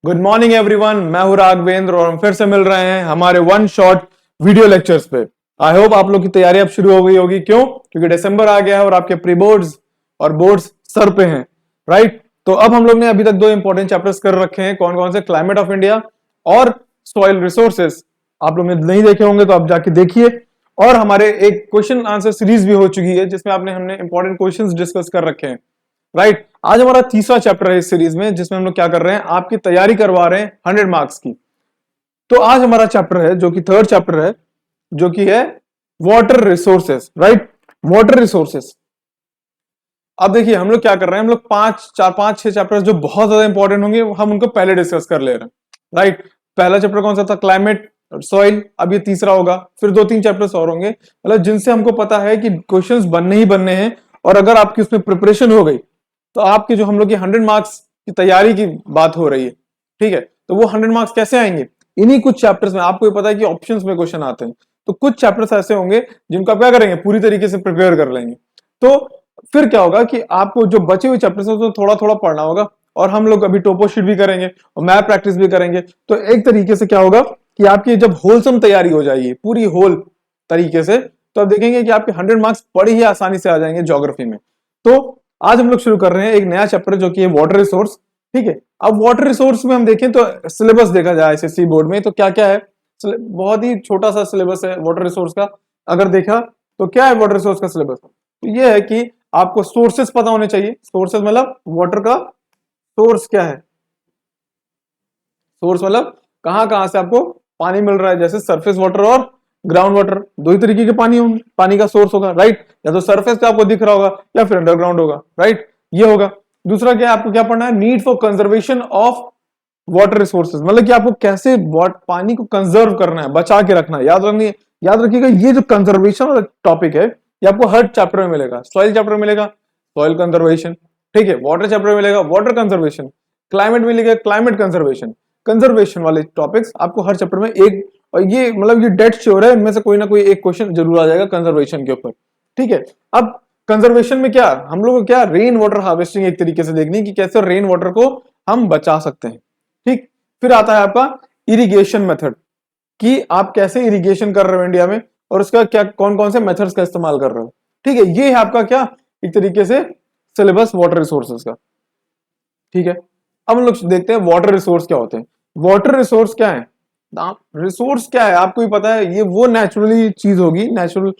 Good morning everyone, मैं हूं राघवेंद्र और हम फिर से मिल रहे हैं हमारे वन शॉट वीडियो लेक्चर्स पे। आई होप आप लोग की तैयारी अब शुरू हो गई होगी। क्यों? क्योंकि दिसंबर आ गया है और आपके प्री बोर्ड्स और बोर्ड्स सर पे हैं, राइट? तो अब हम लोग ने अभी तक दो इंपॉर्टेंट चैप्टर्स कर रखे हैं। कौन कौन से? क्लाइमेट ऑफ इंडिया और सॉइल रिसोर्सेस। आप लोग ने नहीं देखे होंगे तो आप जाके देखिए। और हमारे एक क्वेश्चन आंसर सीरीज भी हो चुकी है जिसमें हमने इंपॉर्टेंट क्वेश्चंस डिस्कस कर रखे हैं, राइट? आज हमारा तीसरा चैप्टर है इस सीरीज में जिसमें हम लोग क्या कर रहे हैं, आपकी तैयारी करवा रहे हैं 100 मार्क्स की। तो आज हमारा चैप्टर है जो कि थर्ड चैप्टर है, जो कि है water resources, right? Water resources. अब देखिए हम लोग क्या कर रहे हैं, हम लोग पांच छह चैप्टर्स जो बहुत ज्यादा इंपॉर्टेंट होंगे हम उनको पहले डिस्कस कर ले रहे हैं, राइट? पहला चैप्टर कौन सा था? Climate soil. अब ये तीसरा होगा, फिर दो तीन चैप्टर्स और होंगे, मतलब जिनसे हमको पता है कि क्वेश्चंस बनने ही बनने हैं। और अगर आपकी उसमें प्रिपरेशन हो गई तो आपकी जो हम लोग की 100 मार्क्स की तैयारी की बात हो रही है, ठीक है? तो वो 100 मार्क्स कैसे आएंगे? इन्हीं कुछ चैप्टर्स में। आपको पता है कि ऑप्शंस में क्वेश्चन आते हैं, तो कुछ चैप्टर्स ऐसे होंगे जिनको आप क्या करेंगे, पूरी तरीके से प्रिपेयर कर लेंगे। तो फिर क्या होगा कि आपको जो बचे हुए चैप्टर्स हैं तो थोड़ा थोड़ा पढ़ना होगा। और हम लोग अभी टोपो शीट भी करेंगे और मैथ प्रैक्टिस भी करेंगे। तो एक तरीके से क्या होगा कि आपकी जब होलसम तैयारी हो जाएगी पूरी होल तरीके से, तो आप देखेंगे कि आपके 100 मार्क्स बड़ी ही आसानी से आ जाएंगे ज्योग्राफी में। तो आज हम लोग शुरू कर रहे हैं एक नया चैप्टर जो कि है वाटर रिसोर्स, ठीक है? अब वाटर रिसोर्स में हम देखें तो सिलेबस देखा जाए एसएससी बोर्ड में तो क्या क्या है, बहुत ही छोटा सा सिलेबस है वाटर रिसोर्स का। अगर देखा तो क्या है वाटर रिसोर्स का सिलेबस? तो ये है कि आपको सोर्सेस पता होने चाहिए। सोर्सेस मतलब वाटर का सोर्स क्या है, सोर्स मतलब कहां कहां से आपको पानी मिल रहा है। जैसे सरफेस वाटर और ग्राउंड वाटर, दो ही तरीके के पानी होंगे, पानी का सोर्स होगा, राइट? या तो सरफेस पे आपको दिख रहा होगा या फिर अंडरग्राउंड होगा, राइट? ये होगा। दूसरा क्या है, आपको क्या पढ़ना है? Need for conservation of water resources, मतलब कि आपको कैसे पानी को कंजर्व करना है, बचा के रखना है। याद रखिएगा ये जो कंजर्वेशन वाला टॉपिक है ये आपको हर चैप्टर में मिलेगा। सॉइल चैप्टर में मिलेगा सॉइल कंजर्वेशन, ठीक है? वाटर चैप्टर में मिलेगा वाटर कंजर्वेशन, क्लाइमेट में मिलेगा क्लाइमेट कंजर्वेशन। कंजर्वेशन वाले टॉपिक्स आपको हर चैप्टर में एक, और ये मतलब ये डेट श्योर है, इनमें से कोई ना कोई एक क्वेश्चन जरूर आ जाएगा कंजर्वेशन के ऊपर, ठीक है? अब कंजर्वेशन में क्या हम लोग क्या रेन वाटर हार्वेस्टिंग एक तरीके से देखनी कि कैसे रेन वाटर को हम बचा सकते हैं, ठीक? फिर आता है आपका इरिगेशन मेथड, कि आप कैसे इरिगेशन कर रहे हो इंडिया में और उसका क्या कौन कौन से मेथड्स का इस्तेमाल कर रहे हो, ठीक है? ये है आपका क्या एक तरीके से सिलेबस वाटर रिसोर्सेज का, ठीक है? अब हम लोग देखते हैं वाटर रिसोर्स क्या होते हैं। वाटर रिसोर्स क्या है? रिसोर्स क्या है आपको भी पता है, ये वो नेचुरली चीज होगी, नेचुरल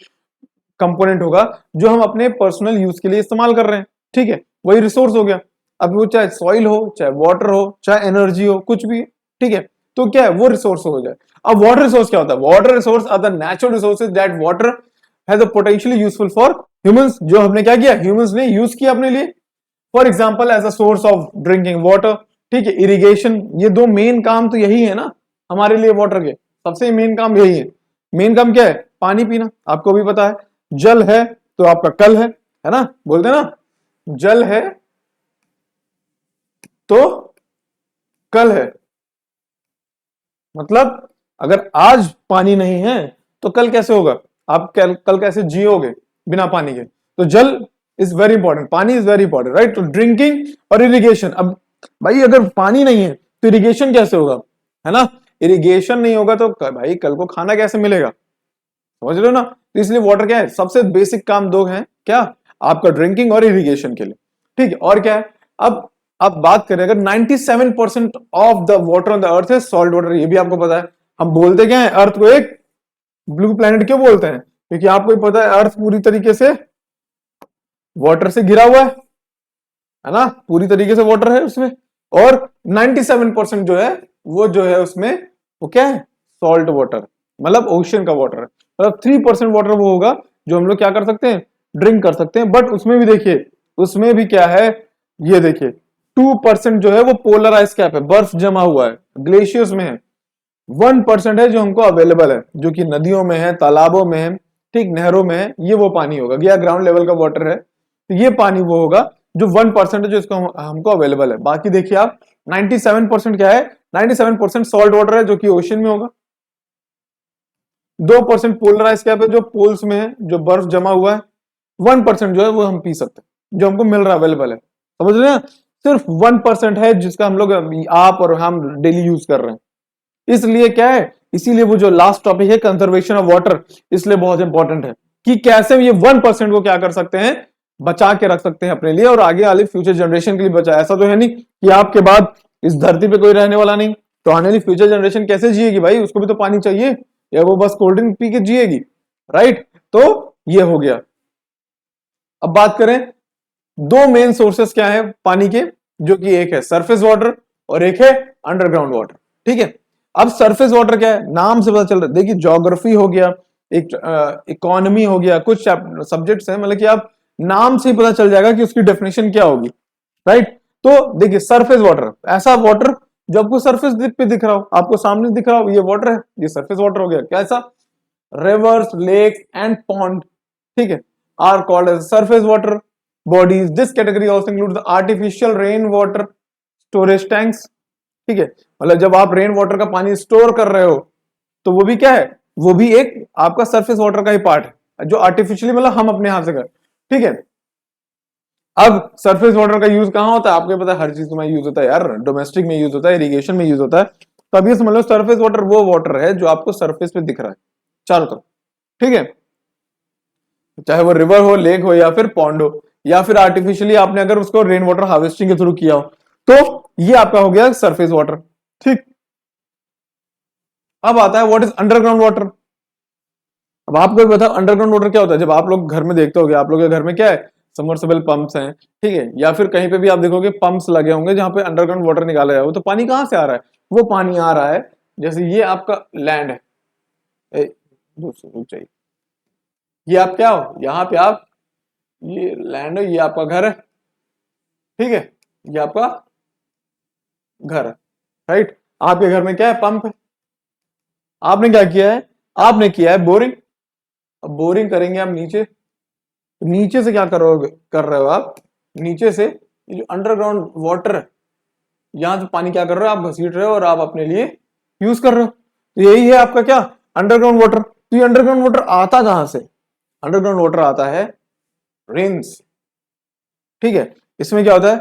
कंपोनेंट होगा जो हम अपने पर्सनल यूज के लिए इस्तेमाल कर रहे हैं, ठीक है? वही रिसोर्स हो गया। अब वो चाहे सॉइल हो, चाहे वाटर हो, चाहे एनर्जी हो, कुछ भी, ठीक है? तो क्या है वो रिसोर्स हो जाए। अब वाटर रिसोर्स क्या होता है? Water resource are the natural resources that water has a potentially useful for humans, जो हमने क्या किया, ह्यूमंस ने यूज किया अपने लिए। For example as a source of drinking water, ठीक है? इरिगेशन, ये दो मेन काम तो यही है ना हमारे लिए वाटर के, सबसे मेन काम यही है। मेन काम क्या है? पानी पीना, आपको भी पता है। जल है तो आपका कल है ना? बोलते हैं ना, जल है तो कल है। मतलब अगर आज पानी नहीं है तो कल कैसे होगा? आप कल कैसे जियोगे बिना पानी के? तो जल इज वेरी इंपॉर्टेंट, पानी इज वेरी इंपॉर्टेंट, राइट? तो ड्रिंकिंग और इरिगेशन। अब भाई अगर पानी नहीं है तो इरिगेशन कैसे होगा, है ना? इरिगेशन नहीं होगा तो भाई कल को खाना कैसे मिलेगा? समझ रहे हो ना? तो इसलिए वाटर क्या है, सबसे बेसिक काम दो हैं क्या, आपका ड्रिंकिंग और इरिगेशन के लिए, ठीक है? और क्या है, अब बात करें अगर 97% of the water on the earth है सॉल्ट वाटर, ये भी आपको पता है। हम बोलते क्या है अर्थ को एक ब्लू प्लैनेट क्यों बोलते हैं? क्योंकि आपको पता है अर्थ पूरी तरीके से वाटर से घिरा हुआ है ना? पूरी तरीके से वाटर है उसमें। और 97% जो है वो जो है उसमें वो क्या है, सॉल्ट वाटर, मतलब ओशन का वाटर है। मतलब 3% वाटर वो होगा जो हम लोग क्या कर सकते हैं, ड्रिंक कर सकते हैं। बट उसमें भी देखिए, उसमें भी क्या है, ये देखिए 2% जो है वो पोलर आइस कैप है, बर्फ जमा हुआ है, ग्लेशियर्स में है। 1% है जो हमको अवेलेबल है, जो कि नदियों में है, तालाबों में है, ठीक, नहरों में है। ये वो पानी होगा, या ग्राउंड लेवल का वाटर है, तो ये पानी वो होगा जो 1% है जो इसको हमको अवेलेबल है। बाकी देखिए आप 97% क्या है, 97% सॉल्ट वाटर है जो कि ओशन में होगा। 2% पोलराइज कैप है जो पोल्स में है, जो बर्फ जमा हुआ है। 1% जो है वो हम पी सकते हैं, जो हमको मिल रहा है, अवेलेबल है। समझ रहे हैं? सिर्फ 1% है जिसका हम लोग, आप और हम डेली यूज कर रहे हैं। इसलिए क्या है, इसीलिए वो जो लास्ट टॉपिक है कंजर्वेशन ऑफ वाटर, इसलिए बहुत इंपॉर्टेंट है कि कैसे ये 1% को क्या कर सकते हैं, बचा के रख सकते हैं अपने लिए और आगे वाले फ्यूचर जनरेशन के लिए बचा। ऐसा तो है नहीं कि आपके बाद इस धरती पे कोई रहने वाला नहीं, तो आने वाली फ्यूचर जनरेशन कैसे जिएगी भाई, उसको भी तो पानी चाहिए, या वो बस कोल्ड ड्रिंक पी के जिएगी, राइट। तो ये हो गया। अब बात करें दो मेन सोर्सेस क्या है पानी के, जो कि एक है सरफेस वाटर और एक है अंडरग्राउंड वाटर, ठीक है। अब सरफेस वाटर क्या है, नाम से पता चल रहा है, देखिए ज्योग्राफी हो गया, एक इकोनॉमी हो गया, कुछ सब्जेक्ट्स हैं, मतलब कि आप नाम से ही पता चल जाएगा कि उसकी डेफिनेशन क्या होगी, राइट। तो देखिए सरफेस वाटर, ऐसा वाटर जो आपको सरफेस पे दिख रहा हो, आपको सामने दिख रहा हो, ये वाटर है, ये सरफेस वाटर हो गया। कैसा, रिवर्स, लेक्स एंड पॉन्ड, ठीक है, are called as surface water bodies. This category also includes the artificial rain water storage tanks, ठीक है। मतलब जब आप रेन वाटर का पानी स्टोर कर रहे हो तो वो भी क्या है, वो भी एक आपका सरफेस वाटर का ही पार्ट है, जो आर्टिफिशियली मतलब हम अपने हाथ से कर, ठीक है। अब सरफेस वाटर का यूज कहां होता है, आपको पता है हर चीज में यूज होता है यार, डोमेस्टिक में यूज होता है, इरिगेशन में यूज होता है। तो अब ये समझ लो सरफेस वाटर वो वाटर है जो आपको सरफेस पे दिख रहा है चारों तरफ, ठीक है, चाहे वो रिवर हो, लेक हो या फिर पॉन्ड हो, या फिर आर्टिफिशियली आपने अगर उसको रेन वाटर हार्वेस्टिंग के थ्रू किया हो, तो ये आपका हो गया सरफेस वाटर, ठीक। अब आता है व्हाट इज अंडरग्राउंड वाटर। अब आपको भी पता अंडरग्राउंड वाटर क्या होता है, जब आप लोग घर में देखते होगे, आप लोग के घर में क्या है, सबमर्सिबल पंप्स हैं, ठीक है, या फिर कहीं पे भी आप देखोगे पंप्स लगे होंगे जहां पे अंडरग्राउंड वाटर निकाला जाए, तो पानी कहां से आ रहा है, वो पानी आ रहा है, जैसे ये आपका लैंड है, चाहिए, ये आप क्या हो, यहाँ पे आप, ये लैंड है, ये आपका घर है, ठीक है, ये आपका घर है, राइट। आपके घर में क्या है, पंप है, आपने क्या किया है, आपने किया है बोरिंग। अब बोरिंग करेंगे हम नीचे, तो नीचे से क्या करोगे, कर रहे हो आप, नीचे से ये जो अंडरग्राउंड वाटर है, यहां से पानी क्या कर रहे हो आप, घसीट रहे हो और आप अपने लिए यूज कर रहे हो, तो यही है आपका क्या, अंडरग्राउंड वाटर। तो ये अंडरग्राउंड वाटर आता कहां से, अंडरग्राउंड वाटर आता है रेन्स, ठीक है। इसमें क्या होता है,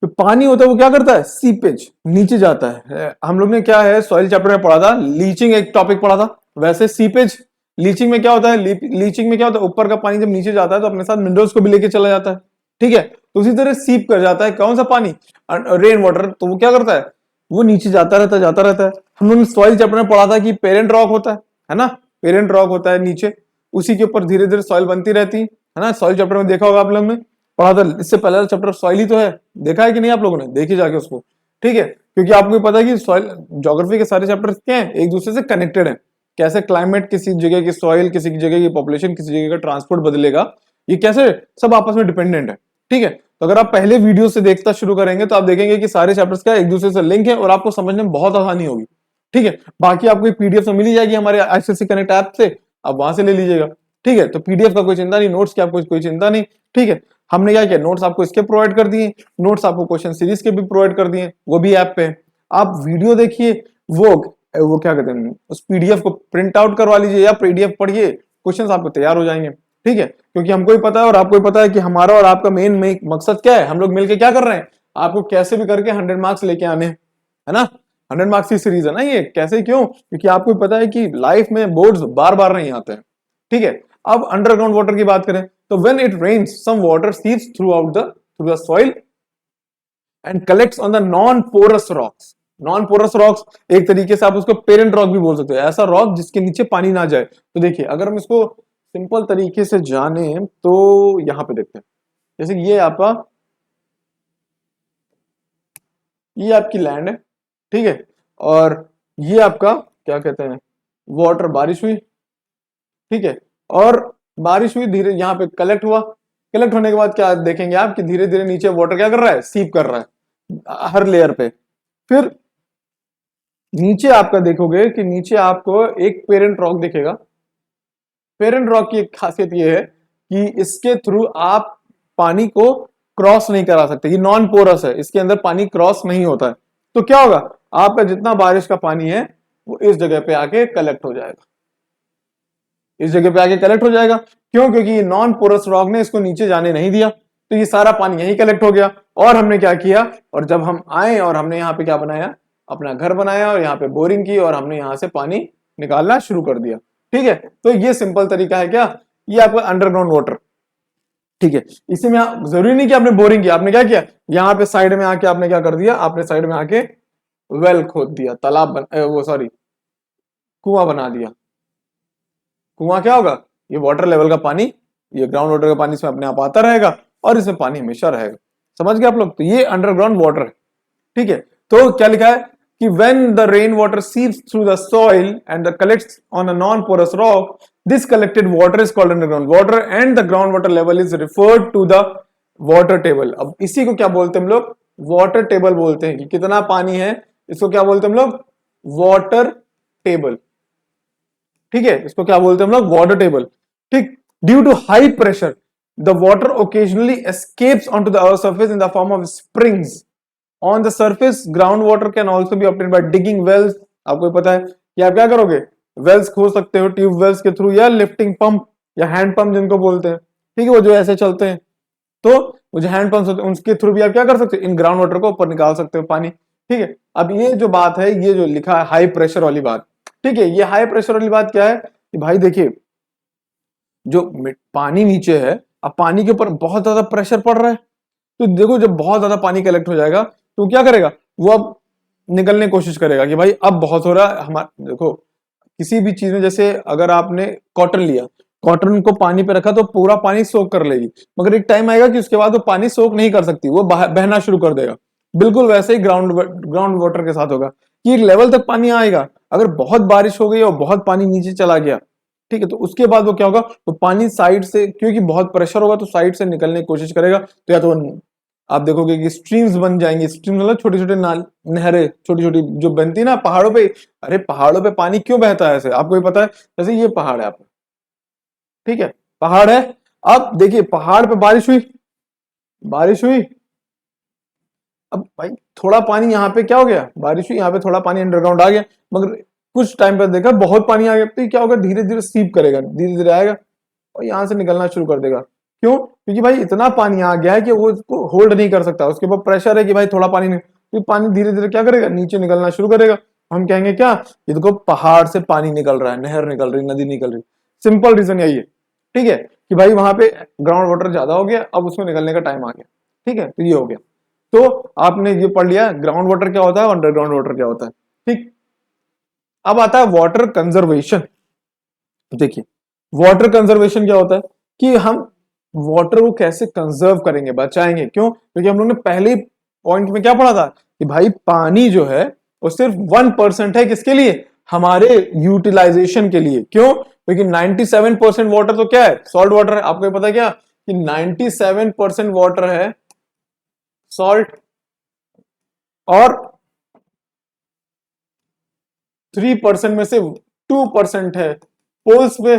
तो पानी होता है वो क्या करता है, सीपेज नीचे जाता है। हम लोग ने क्या है सॉइल चैप्टर में पढ़ा था, लीचिंग एक टॉपिक पढ़ा था, वैसे सीपेज, लीचिंग में क्या होता है, लीचिंग में क्या होता है, ऊपर का पानी जब नीचे जाता है तो अपने साथ मिनरल्स को भी लेके चला जाता है, ठीक है। तो उसी तरह सीप कर जाता है कौन सा पानी, रेन वाटर, तो वो क्या करता है, वो नीचे जाता रहता है। हम लोग ने सॉइल चैप्टर में पढ़ा था कि पेरेंट रॉक होता है ना, पेरेंट रॉक होता है नीचे, उसी के ऊपर धीरे धीरे सॉइल बनती रहती है ना, सॉइल चैप्टर में देखा होगा आप लोग ने पढ़ा था, इससे पहले चैप्टर सॉइल ही तो है, देखा है कि नहीं आप लोगों ने, देखिए जाके उसको, ठीक है, क्योंकि आपको पता है कि सॉइल ज्योग्राफी के सारे चैप्टर्स क्या है, एक दूसरे से कनेक्टेड है, कैसे क्लाइमेट किसी जगह की सॉइल, किसी की जगह की पॉपुलेशन, किसी जगह का ट्रांसपोर्ट बदलेगा, ये कैसे सब आपस में डिपेंडेंट है, ठीक है। तो अगर आप पहले वीडियो से देखना शुरू करेंगे तो आप देखेंगे कि सारे चैप्टर्स का एक दूसरे से लिंक है और आपको समझने में बहुत आसानी होगी, ठीक है। बाकी आपको एक पीडीएफ तो मिल ही जाएगी हमारे आईसीएससी कनेक्ट ऐप से, आप वहां से ले लीजिएगा, ठीक है। तो पीडीएफ का कोई चिंता नहीं, नोट्स की आपको कोई चिंता नहीं, ठीक है। हमने क्या किया, नोट्स आपको इसके प्रोवाइड कर दिए, नोट्स आपको क्वेश्चन सीरीज के भी प्रोवाइड कर दिए, वो भी ऐप पे, आप वीडियो देखिए, वो क्या कहते हैं, उस पीडीएफ को प्रिंट आउट करवा लीजिए या पीडीएफ पढ़िए, क्वेश्चंस आपको तैयार हो जाएंगे, ठीक है। क्योंकि हमको ही पता है और आपको ही पता है कि हमारा और आपका मेन मकसद क्या है, हम लोग मिलकर क्या कर रहे हैं, आपको कैसे भी करके 100 मार्क्स लेके आने, है ना, 100 मार्क्स की सीरीज है ना ये, कैसे क्यों, क्योंकि आपको पता है कि लाइफ में बोर्ड्स बार बार नहीं आते हैं, ठीक है। अब अंडरग्राउंड वाटर की बात करें तो when it rains some water seeps through the soil and collects on the non porous rocks. Non porous rocks एक तरीके से आप उसको पेरेंट रॉक भी बोल सकते हो, ऐसा रॉक जिसके नीचे पानी ना जाए। तो देखिए अगर हम इसको सिंपल तरीके से जाने तो यहां पे देखते हैं, जैसे ये आपका, ये आपकी लैंड है, ठीक है, और ये आपका क्या कहते हैं, वाटर, बारिश हुई, ठीक है, और बारिश हुई, धीरे यहाँ पे कलेक्ट हुआ, कलेक्ट होने के बाद क्या देखेंगे आप कि धीरे धीरे नीचे वाटर क्या कर रहा है, सीप कर रहा है हर लेयर पे। फिर नीचे आपका देखोगे कि नीचे आपको एक पेरेंट रॉक दिखेगा। पेरेंट रॉक की एक खासियत ये है कि इसके थ्रू आप पानी को क्रॉस नहीं करा सकते, ये नॉन पोरस है, इसके अंदर पानी क्रॉस नहीं होता है। तो क्या होगा, आपका जितना बारिश का पानी है वो इस जगह पे आके कलेक्ट हो जाएगा, इस जगह पे आके कलेक्ट हो जाएगा। क्यों, क्योंकि ये नॉन पोरस रॉक ने इसको नीचे जाने नहीं दिया, तो ये सारा पानी यहीं कलेक्ट हो गया। और हमने क्या किया, और जब हम आए और हमने यहाँ पे क्या बनाया, अपना घर बनाया और यहाँ पे बोरिंग की और हमने यहाँ से पानी निकालना शुरू कर दिया। ठीक है, तो ये सिंपल तरीका है क्या, ये आपका अंडरग्राउंड वाटर। ठीक है, इसी में जरूरी नहीं कि आपने बोरिंग किया, आपने क्या किया, यहाँ पे साइड में आके आपने क्या कर दिया, आपने साइड में आके वेल खोद दिया, तालाब वो सॉरी कुआं बना दिया। कुआं क्या होगा, ये वाटर लेवल का पानी, ये ग्राउंड वाटर का पानी इसमें अपने आप आता रहेगा और इसमें पानी हमेशा रहेगा। समझ गए आप लोग, तो ये अंडरग्राउंड वाटर है। ठीक है, तो क्या लिखा है कि when the rainwater seeps through the soil and collects on a non-porous rock, this collected water is called underground water and the groundwater level is referred to the water table। अब इसी को क्या बोलते हैं हम लोग, वाटर टेबल बोलते हैं, कि कितना पानी है, इसको क्या बोलते हैं हम लोग, वाटर टेबल। ठीक है, इसको क्या बोलते हैं हम लोग, वाटर टेबल। ठीक, due to high pressure the water occasionally escapes on to the earth surface in the form of springs on the surface. Ground water can also be obtained by digging wells. आपको पता है कि आप क्या करोगे, Wales खोद सकते हो ट्यूब वेल्स के थ्रू, या लिफ्टिंग पंप या हैंड पंप जिनको बोलते हैं। ठीक है, वो जो ऐसे चलते हैं, तो वो जो हैंड पंप होते हैं उसके थ्रू भी आप क्या कर सकते हो, इन ग्राउंड वाटर को ऊपर निकाल सकते हो पानी। ठीक है, अब ये जो बात है, ये जो लिखा है हाई प्रेशर वाली बात, ठीक है, ये हाई प्रेशर वाली बात क्या है कि भाई देखिए, जो पानी नीचे है, अब पानी के ऊपर बहुत ज्यादा प्रेशर पड़ रहा है, तो देखो जब बहुत ज्यादा पानी कलेक्ट हो जाएगा तो क्या करेगा, वो अब निकलने की कोशिश करेगा कि भाई अब बहुत हो रहा है हमारा। देखो किसी भी चीज में, जैसे अगर आपने कॉटन लिया, कॉटन को पानी पे रखा तो पूरा पानी सोख कर लेगी, मगर एक टाइम आएगा कि उसके बाद वो पानी सोख नहीं कर सकती, वो बहना शुरू कर देगा। बिल्कुल वैसे ही ग्राउंड वाटर के साथ होगा कि एक लेवल तक पानी आएगा, अगर बहुत बारिश हो गई और बहुत पानी नीचे चला गया, ठीक है, तो उसके बाद वो क्या होगा, वो पानी साइड से, क्योंकि बहुत प्रेशर होगा तो साइड से निकलने की कोशिश करेगा, तो या तो आप देखोगे कि स्ट्रीम्स बन जाएंगी। स्ट्रीम्स मतलब छोटी छोटी नहरें छोटी छोटी जो बनती है ना पहाड़ों पे। अरे पहाड़ों पे पानी क्यों बहता है ऐसे, आपको भी पता है, जैसे ये पहाड़ है आपका, ठीक है, पहाड़ है, अब देखिए पहाड़ पे बारिश हुई, बारिश हुई, अब भाई थोड़ा पानी यहाँ पे क्या हो गया, बारिश हुई यहाँ पे थोड़ा पानी अंडरग्राउंड आ गया, मगर कुछ टाइम पर देखा बहुत पानी आ गया, तो क्या होगा, धीरे धीरे सीप करेगा, धीरे धीरे आएगा और यहाँ से निकलना शुरू कर देगा। क्यों, क्योंकि भाई इतना पानी आ गया है कि वो इसको होल्ड नहीं कर सकता, उसके ऊपर प्रेशर है कि भाई थोड़ा पानी नहीं, तो पानी धीरे धीरे क्या करेगा, नीचे निकलना शुरू करेगा। हम कहेंगे क्या, ये देखो पहाड़ से पानी निकल रहा है, नहर निकल रही, नदी निकल रही। सिंपल रीजन यही है, ठीक है, कि भाई वहां पे ग्राउंड वाटर ज्यादा हो गया, अब उसमें निकलने का टाइम आ गया। ठीक है, तो ये हो गया, तो आपने ये पढ़ लिया ग्राउंड वाटर क्या होता है, अंडरग्राउंड वाटर क्या होता है। ठीक, अब आता है वाटर कंजर्वेशन। देखिए वाटर कंजर्वेशन क्या होता है कि हम वाटर को कैसे कंजर्व करेंगे, बचाएंगे। क्यों, क्योंकि हम लोग ने पहले पॉइंट में क्या पढ़ा था कि भाई पानी जो है वो सिर्फ 1% है, किसके लिए, हमारे यूटिलाइजेशन के लिए। क्यों, क्योंकि 97% वाटर तो क्या है, सॉल्ट वाटर है। आपको पता है क्या कि 97% वाटर है सॉल्ट, और 3% में से 2% है पोल्स पे।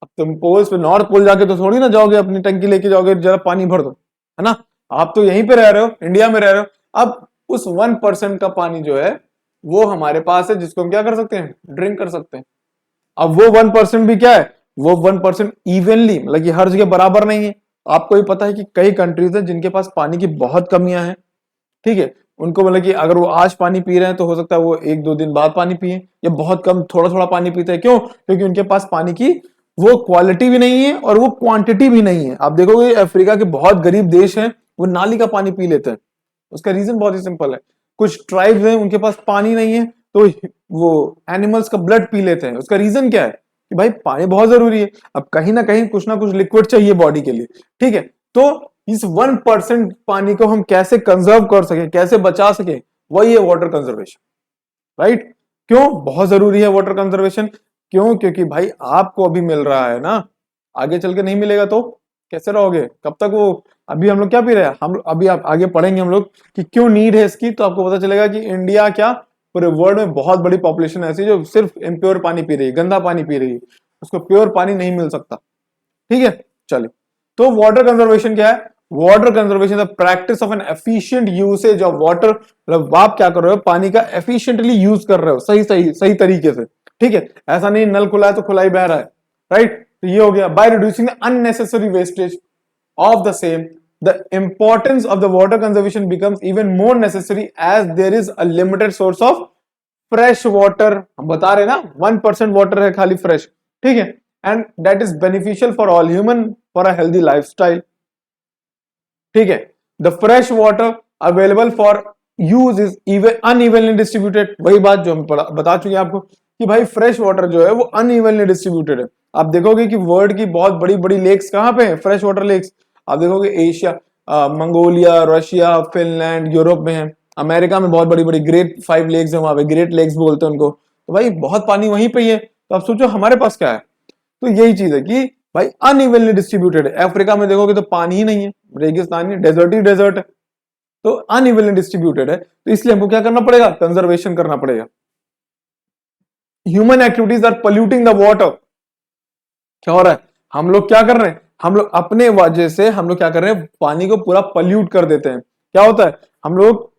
अब तुम पोल्स पे, नॉर्थ पोल जाके तो थोड़ी ना जाओगे, अपनी टंकी लेके जाओगे जरा पानी भर दो, है ना, आप तो यहीं पे रह रहे हो, इंडिया में रह रहे हो। अब उस 1% का पानी जो है वो हमारे पास है, जिसको हम क्या कर सकते हैं, ड्रिंक कर सकते हैं। अब वो 1% भी क्या है, वो 1% इवनली, मतलब कि हर जगह बराबर नहीं है। आपको ही पता है कि कई कंट्रीज है जिनके पास पानी की बहुत कमियां हैं। ठीक है, उनको मतलब कि अगर वो आज पानी पी रहे हैं तो हो सकता है वो 1-2 दिन बाद पानी पिए, या बहुत कम थोड़ा थोड़ा पानी पीते हैं। क्यों, क्योंकि उनके पास पानी की वो क्वालिटी भी नहीं है और वो क्वांटिटी भी नहीं है। आप देखोगे अफ्रीका के बहुत गरीब देश हैं, वो नाली का पानी पी लेते हैं। उसका रीजन बहुत ही सिंपल है, कुछ ट्राइब्स हैं उनके पास पानी नहीं है तो वो एनिमल्स का ब्लड पी लेते हैं। उसका रीजन क्या है कि भाई पानी बहुत जरूरी है, अब कहीं ना कुछ लिक्विड चाहिए बॉडी के लिए। ठीक है, तो इस 1% पानी को हम कैसे कंजर्व कर सके, कैसे बचा सके, वही है वाटर कंजर्वेशन। राइट, क्यों बहुत जरूरी है वाटर कंजर्वेशन, क्यों, क्योंकि भाई आपको अभी मिल रहा है ना, आगे चल के नहीं मिलेगा तो कैसे रहोगे, कब तक वो। अभी हम लोग क्या पी रहे हैं, हम अभी आप आगे पढ़ेंगे हम लोग कि क्यों नीड है इसकी, तो आपको पता चलेगा कि इंडिया क्या, पूरे वर्ल्ड में बहुत बड़ी पॉपुलेशन ऐसी जो सिर्फ इम्प्योर पानी पी रही है, गंदा पानी पी रही है, उसको प्योर पानी नहीं मिल सकता। ठीक है, चलिए, तो वाटर कंजर्वेशन क्या है, water conservation the practice of N efficient usage of water. मतलब आप क्या कर रहे हो, पानी का एफिशिएंटली यूज कर रहे हो, सही तरीके से। ठीक है, ऐसा नहीं नल खुला है तो खुला ही बह रहा है। राइट, तो ये हो गया, by reducing the unnecessary wastage of the same the importance of the water conservation becomes even more necessary as there is a limited source of fresh water. हम बता रहे ना 1% water है खाली fresh, ठीक है, and that is beneficial for all human for a healthy lifestyle. ठीक है, the fresh water available for use is even unevenly distributed. वही बात जो हम बता चुके हैं आपको कि भाई फ्रेश वाटर जो है वो अनइवनली डिस्ट्रीब्यूटेड है. आप देखोगे कि वर्ल्ड की बहुत बड़ी बड़ी लेक्स कहाँ पे है, फ्रेश वाटर लेक्स. आप देखोगे Asia, Mongolia, Russia, Finland, Europe में है. अमेरिका में बहुत बड़ी बड़ी ग्रेट 5 लेक्स है, वहां पे ग्रेट लेक्स बोलते हैं उनको. तो भाई बहुत पानी वहीं पे ही है. तो आप सोचो हमारे पास क्या है. तो यही चीज है कि भाई अनइवनली डिस्ट्रीब्यूटेड है. अफ्रीका में देखोगे तो पानी ही नहीं है, रेगिस्तान ही, डेजर्ट ही डेजर्ट है. तो अनइवनली डिस्ट्रीब्यूटेड है. तो इसलिए हमको क्या करना पड़ेगा, कंजर्वेशन करना पड़ेगा. Human activities are polluting the water. क्या हो रहा है, हम लोग क्या कर रहे हैं, हम लोग अपने वजह से हम लोग क्या कर रहे हैं, पानी को पूरा पोल्यूट कर देते हैं. क्या होता है, हम लोग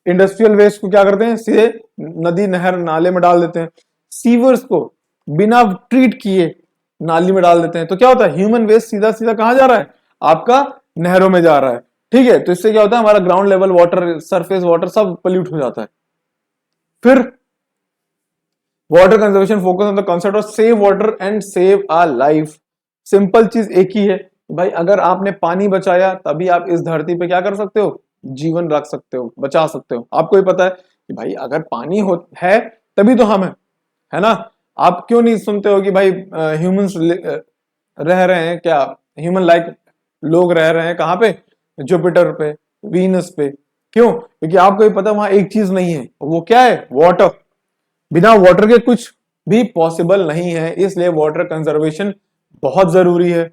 इंडस्ट्रियल वेस्ट को क्या करते हैं, सीधे नदी नहर नाले में डाल देते हैं. सीवर्स को बिना ट्रीट किए नाली में डाल देते हैं. तो क्या होता है, ह्यूमन वेस्ट सीधा सीधा कहां जा रहा है, आपका नहरों में जा रहा है. ठीक है, तो इससे क्या होता है, हमारा ground level water, surface water सब पोल्यूट हो जाता है. फिर water conservation focus on the concept of save water and save a life. Simple चीज एक ही है भाई, अगर आपने पानी बचाया तभी आप इस धरती पे क्या कर सकते हो, जीवन रख सकते हो, बचा सकते हो. आपको ही पता है कि भाई अगर पानी है तभी तो हम है ना. आप क्यों नहीं सुनते हो कि भाई ह्यूमंस रह रहे हैं, क्या ह्यूमन लाइक लोग रह रहे हैं कहां पे, जुपिटर पे, वीनस पे. क्यों, क्योंकि आपको ही पता वहां एक चीज नहीं है, वो क्या है, वाटर. बिना वाटर के कुछ भी पॉसिबल नहीं है. इसलिए वाटर कंजर्वेशन बहुत जरूरी है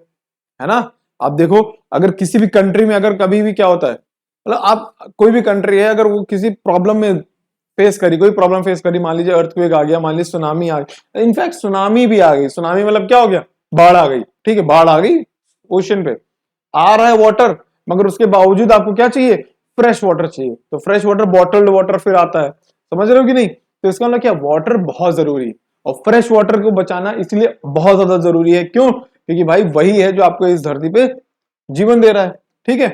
ना. आप देखो अगर किसी भी कंट्री में अगर कभी भी क्या होता है, मतलब आप कोई भी कंट्री है अगर वो किसी प्रॉब्लम में फेस करी, कोई प्रॉब्लम फेस करी, मान लीजिए अर्थक्वेक आ गया, मान लीजिए सुनामी आ गई, इनफैक्ट सुनामी भी आ गई. सुनामी मतलब क्या हो गया, बाढ़ आ गई. ठीक है, बाढ़ आ गई, ओशन पे आ रहा है वाटर, मगर उसके बावजूद आपको क्या चाहिए, फ्रेश वाटर चाहिए. तो फ्रेश वाटर, बॉटल्ड वाटर फिर आता है. समझ रहे हो कि नहीं. तो इसका मतलब क्या, वाटर बहुत जरूरी है. और फ्रेश वाटर को बचाना इसलिए बहुत ज्यादा जरूरी है. क्यों, क्योंकि भाई वही है जो आपको इस धरती पे जीवन दे रहा है. ठीक है,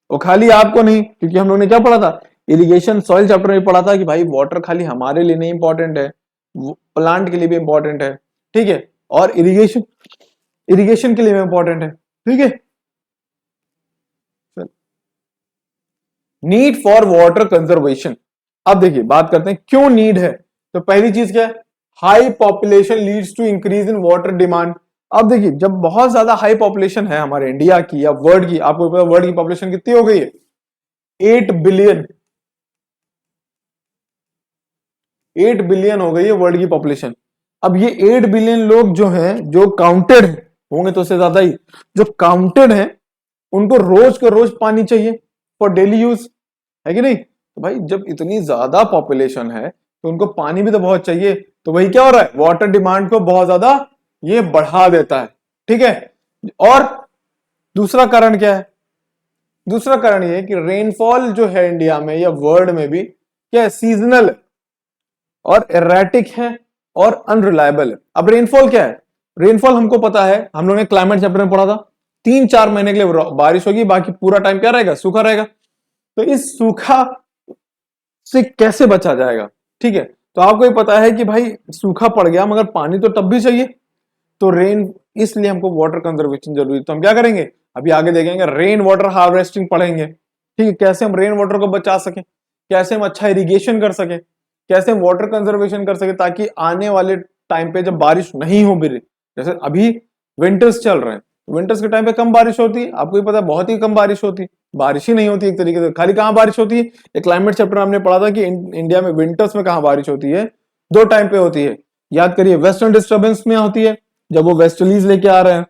वो खाली आपको नहीं, क्योंकि हम लोग ने क्या पढ़ा था, इरिगेशन सॉइल चैप्टर में पढ़ा था कि भाई वाटर खाली हमारे लिए नहीं इंपॉर्टेंट है, प्लांट के लिए भी इंपॉर्टेंट है. ठीक है, और इरिगेशन के लिए भी इंपॉर्टेंट है. ठीक है, नीड फॉर वाटर कंजर्वेशन. अब देखिए बात करते हैं क्यों नीड है. तो पहली चीज क्या है, high population leads to increase in water demand. अब देखिए जब बहुत ज्यादा हाई पॉपुलेशन है हमारे इंडिया की या वर्ल्ड की, आपको पता वर्ल्ड की पॉपुलेशन कितनी हो गई है, 8 बिलियन. 8 बिलियन हो गई है वर्ल्ड की पॉपुलेशन. अब ये 8 बिलियन लोग जो हैं, जो काउंटेड होंगे तो उससे ज्यादा ही, जो काउंटेड हैं उनको रोज का रोज पानी चाहिए फॉर डेली यूज, है कि नहीं. तो भाई जब इतनी ज्यादा पॉपुलेशन है तो उनको पानी भी तो बहुत चाहिए. तो वही क्या हो रहा है, वाटर डिमांड को बहुत ज्यादा ये बढ़ा देता है. ठीक है, और दूसरा कारण क्या है, दूसरा कारण ये है कि रेनफॉल जो है इंडिया में या वर्ल्ड में भी क्या है, सीजनल और एरेटिक है और अनरिलायबल है. अब रेनफॉल क्या है, रेनफॉल हमको पता है, हम लोगों ने क्लाइमेट चैप्टर में पढ़ा था, 3-4 महीने के लिए बारिश होगी, बाकी पूरा टाइम क्या रहेगा, सूखा रहेगा. तो इस सूखा से कैसे बचा जाएगा. ठीक है, तो आपको ये पता है कि भाई सूखा पड़ गया मगर पानी तो तब भी चाहिए. तो रेन, इसलिए हमको वाटर कंजर्वेशन जरूरी है. तो हम क्या करेंगे, अभी आगे देखेंगे, रेन वाटर हार्वेस्टिंग पढ़ेंगे. ठीक है, कैसे हम रेन वाटर को बचा सकें, कैसे हम अच्छा इरिगेशन कर सके, कैसे हम वाटर कंजर्वेशन कर सके, ताकि आने वाले टाइम पे जब बारिश नहीं हो भी, जैसे अभी विंटर्स चल रहे हैं, विंटर्स के टाइम पे कम बारिश होती है, आपको भी पता है बहुत ही कम बारिश होती है, बारिश ही नहीं होती एक तरीके से. खाली कहां बारिश होती है, एक क्लाइमेट चैप्टर हमने पढ़ा था कि इंडिया में विंटर्स में कहां बारिश होती है, 2 टाइम पे होती है. याद करिए, वेस्टर्न डिस्टर्बेंस में होती है जब वो वेस्टर्लीज लेके आ रहे हैं.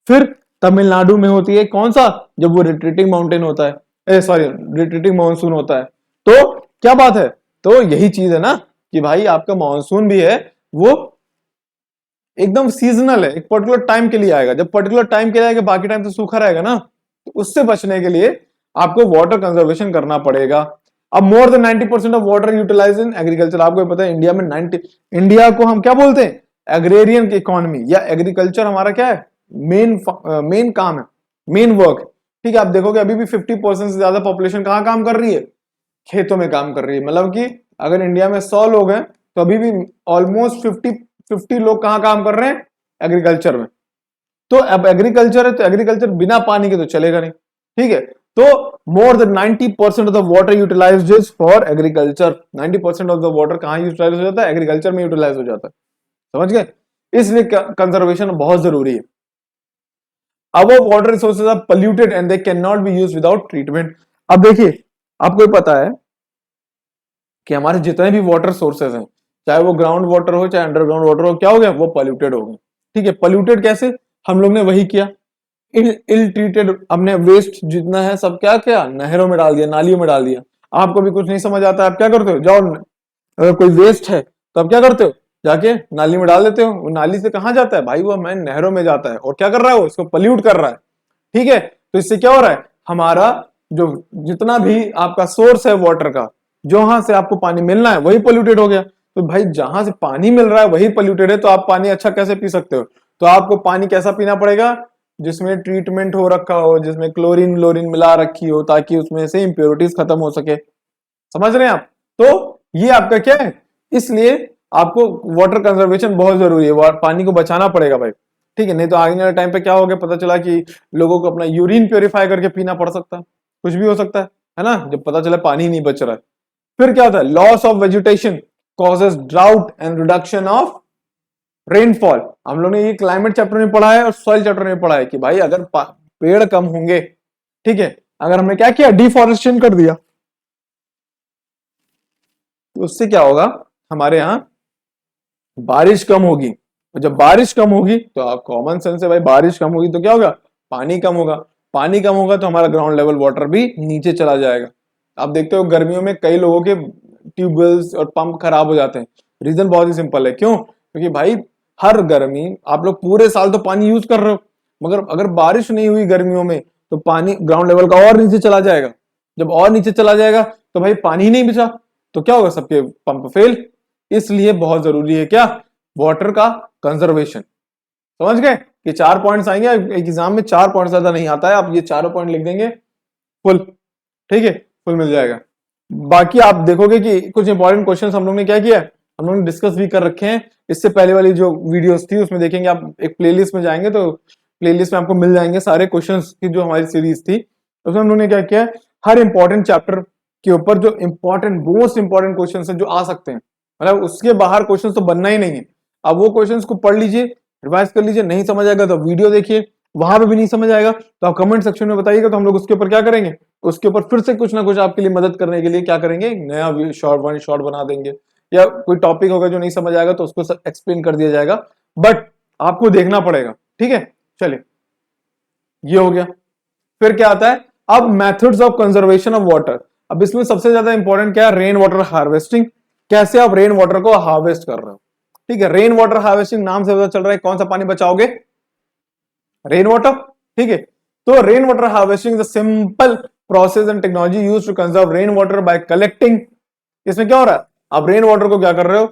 फिर तमिलनाडु में होती है, कौन सा, जब वो रिट्रीटिंग माउंटेन होता है, सॉरी रिट्रीटिंग मानसून होता है. तो क्या बात है, तो यही चीज है ना कि भाई आपका मानसून भी है वो एकदम सीजनल है, एक पर्टिकुलर टाइम के लिए आएगा. जब पर्टिकुलर टाइम के लिए आएगा, बाकी टाइम तो सूखा रहेगा ना. तो उससे बचने के लिए आपको वाटर कंजर्वेशन करना पड़ेगा. अब more than 90% of water utilize in agriculture. आपको पता है इंडिया में 90, इंडिया को हम क्या बोलते हैं, एग्रेरियन इकोनॉमी, या एग्रीकल्चर हमारा क्या है, मेन काम है, मेन वर्क. ठीक है, आप देखोगे अभी भी 50% से ज्यादा पॉपुलेशन कहाँ काम कर रही है, खेतों में काम कर रही है। मतलब कि अगर इंडिया में 100 लोग हैं तो अभी भी ऑलमोस्ट 50 लोग कहाँ काम कर रहे हैं, एग्रीकल्चर में। तो अब एग्रीकल्चर है तो एग्रीकल्चर बिना पानी के तो चलेगा नहीं, ठीक है। तो more than 90% of the water utilized is for agriculture. 90% of the water कहाँ यूटिलाइज हो जाता है, एग्रीकल्चर में यूटिलाइज हो जाता है, समझ गए। इसलिए कंजर्वेशन बहुत जरूरी है। Our water resources are polluted and they cannot be used without treatment। अब देखिए, आपको पता है कि हमारे जितने भी वाटर सोर्सेज हैं, चाहे वो ग्राउंड वाटर हो चाहे अंडरग्राउंड वाटर हो, क्या हो गया, वो पॉल्यूटेड हो गए। ठीक है, पॉल्यूटेड कैसे, हम लोग ने वही किया, इल ट्रीटेड, हमने वेस्ट जितना है सब क्या किया, नहरों में डाल दिया, नालियों में डाल दिया। आपको भी कुछ नहीं समझ आता, आप क्या करते हो, जाओ अगर कोई वेस्ट है तो आप क्या करते हो, जाके नाली में डाल देते हो। वो नाली से कहाँ जाता है भाई, वो मैं नहरों में जाता है, और क्या कर रहा है, वो इसको पल्यूट कर रहा है। ठीक है, तो इससे क्या हो रहा है, हमारा जो जितना भी आपका सोर्स है वाटर का, जहां से आपको पानी मिलना है वही पोल्यूटेड हो गया। तो भाई जहां से पानी मिल रहा है वही पोल्यूटेड है, तो आप पानी अच्छा कैसे पी सकते हो। तो आपको पानी कैसा पीना पड़ेगा, जिसमें ट्रीटमेंट हो रखा हो, जिसमें क्लोरीन व्लोरीन मिला रखी हो, ताकि उसमें से इंप्योरिटीज खत्म हो सके। समझ रहे हैं आप। तो ये आपका क्या है, इसलिए आपको वाटर कंजर्वेशन बहुत जरूरी है, पानी को बचाना पड़ेगा भाई। ठीक है, नहीं तो आगे वाले टाइम पे क्या हो गया, पता चला कि लोगों को अपना यूरिन प्योरीफाई करके पीना पड़ सकता है, कुछ भी हो सकता है ना, जब पता चला पानी नहीं बच रहा है। फिर क्या होता है, loss of vegetation causes drought and reduction of rainfall. हम लोग ने ये क्लाइमेट चैप्टर में पढ़ा है और सॉइल चैप्टर में पढ़ा है कि भाई अगर पेड़ कम होंगे, ठीक है, अगर हमने क्या किया, डिफॉरेस्टेशन कर दिया, तो उससे क्या होगा, हमारे यहां बारिश कम होगी। और जब बारिश कम होगी तो आप कॉमन सेंस है भाई, बारिश कम होगी तो क्या होगा, पानी कम होगा। पानी कम होगा तो हमारा ग्राउंड लेवल वाटर भी नीचे चला जाएगा। आप देखते हो गर्मियों में कई लोगों के ट्यूबवेल्स और पंप खराब हो जाते हैं। रीजन बहुत ही सिंपल है, क्यों, क्योंकि भाई हर गर्मी आप लोग पूरे साल तो पानी यूज कर रहे हो, मगर अगर बारिश नहीं हुई गर्मियों में तो पानी ग्राउंड लेवल का और नीचे चला जाएगा। जब और नीचे चला जाएगा तो भाई पानी ही नहीं बचा, तो क्या होगा, सबके पंप फेल। इसलिए बहुत जरूरी है क्या, वाटर का कंजर्वेशन। समझ गए कि 4 पॉइंट्स आएंगे एक एग्जाम में, 4 पॉइंट ज्यादा नहीं आता है, आप ये चारों पॉइंट लिख देंगे फुल, ठीक है, फुल मिल जाएगा। बाकी आप देखोगे कि कुछ इंपॉर्टेंट क्वेश्चंस हम लोग ने क्या किया, हम लोग ने डिस्कस भी कर रखे हैं। इससे पहले वाली जो वीडियोस थी उसमें देखेंगे आप, एक प्लेलिस्ट में जाएंगे तो प्लेलिस्ट में आपको मिल जाएंगे सारे क्वेश्चंस की जो हमारी सीरीज थी। उसमें हम लोग ने क्या किया, हर इंपॉर्टेंट चैप्टर के ऊपर जो इंपॉर्टेंट मोस्ट इंपॉर्टेंट क्वेश्चन है जो आ सकते हैं, मतलब उसके बाहर क्वेश्चन तो बनना ही नहीं है। अब वो क्वेश्चंस को पढ़ लीजिए, रिवाइज कर लीजिए, नहीं समझ आएगा तो वीडियो देखिए, वहां पे भी नहीं समझ आएगा तो आप कमेंट सेक्शन में बताइएगा, तो हम लोग उसके ऊपर क्या करेंगे, उसके ऊपर फिर से कुछ ना कुछ आपके लिए मदद करने के लिए क्या करेंगे, नया शॉर्ट बना देंगे, या कोई टॉपिक होगा जो नहीं समझ आएगा तो उसको एक्सप्लेन कर दिया जाएगा, बट आपको देखना पड़ेगा। ठीक है, चलिए ये हो गया। फिर क्या आता है, अब methods of conservation of water. अब इसमें सबसे ज्यादा इंपॉर्टेंट क्या है, रेन वाटर हार्वेस्टिंग। कैसे आप रेन वाटर को हार्वेस्ट कर रहे हो। ठीक है, रेन वाटर हार्वेस्टिंग नाम से पता चल रहा है कौन सा पानी बचाओगे, रेन वाटर। ठीक है, तो rain water harvesting is a simple process and technology used to conserve rain water by collecting. इसमें क्या हो रहा है, आप रेन वाटर को क्या कर रहे हो,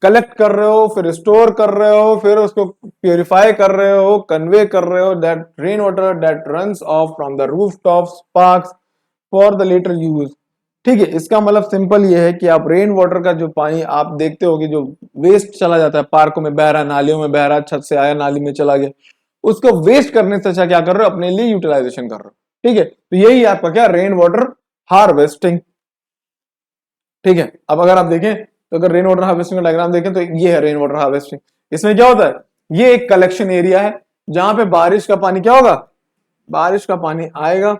कलेक्ट कर रहे हो, फिर स्टोर कर रहे हो, फिर उसको प्यूरिफाई कर रहे हो, कन्वे कर रहे हो, that rain water that runs off from the rooftops parks for the later use. ठीक है, इसका मतलब सिंपल ये है कि आप रेन वाटर का जो पानी आप देखते हो कि जो वेस्ट चला जाता है, पार्कों में बह रहा, नालियों में बह रहा, छत से आया नाली में चला गया, उसको वेस्ट करने से अच्छा क्या कर रहे हो, अपने लिए यूटिलाइजेशन कर रहे हो। ठीक है, तो यही आपका क्या, रेन वाटर हार्वेस्टिंग। ठीक है, अब अगर आप देखें तो अगर रेन वाटर हार्वेस्टिंग का डायग्राम देखें तो ये है रेन वाटर हार्वेस्टिंग। इसमें क्या होता है, ये एक कलेक्शन एरिया है जहां पे बारिश का पानी क्या होगा, बारिश का पानी आएगा,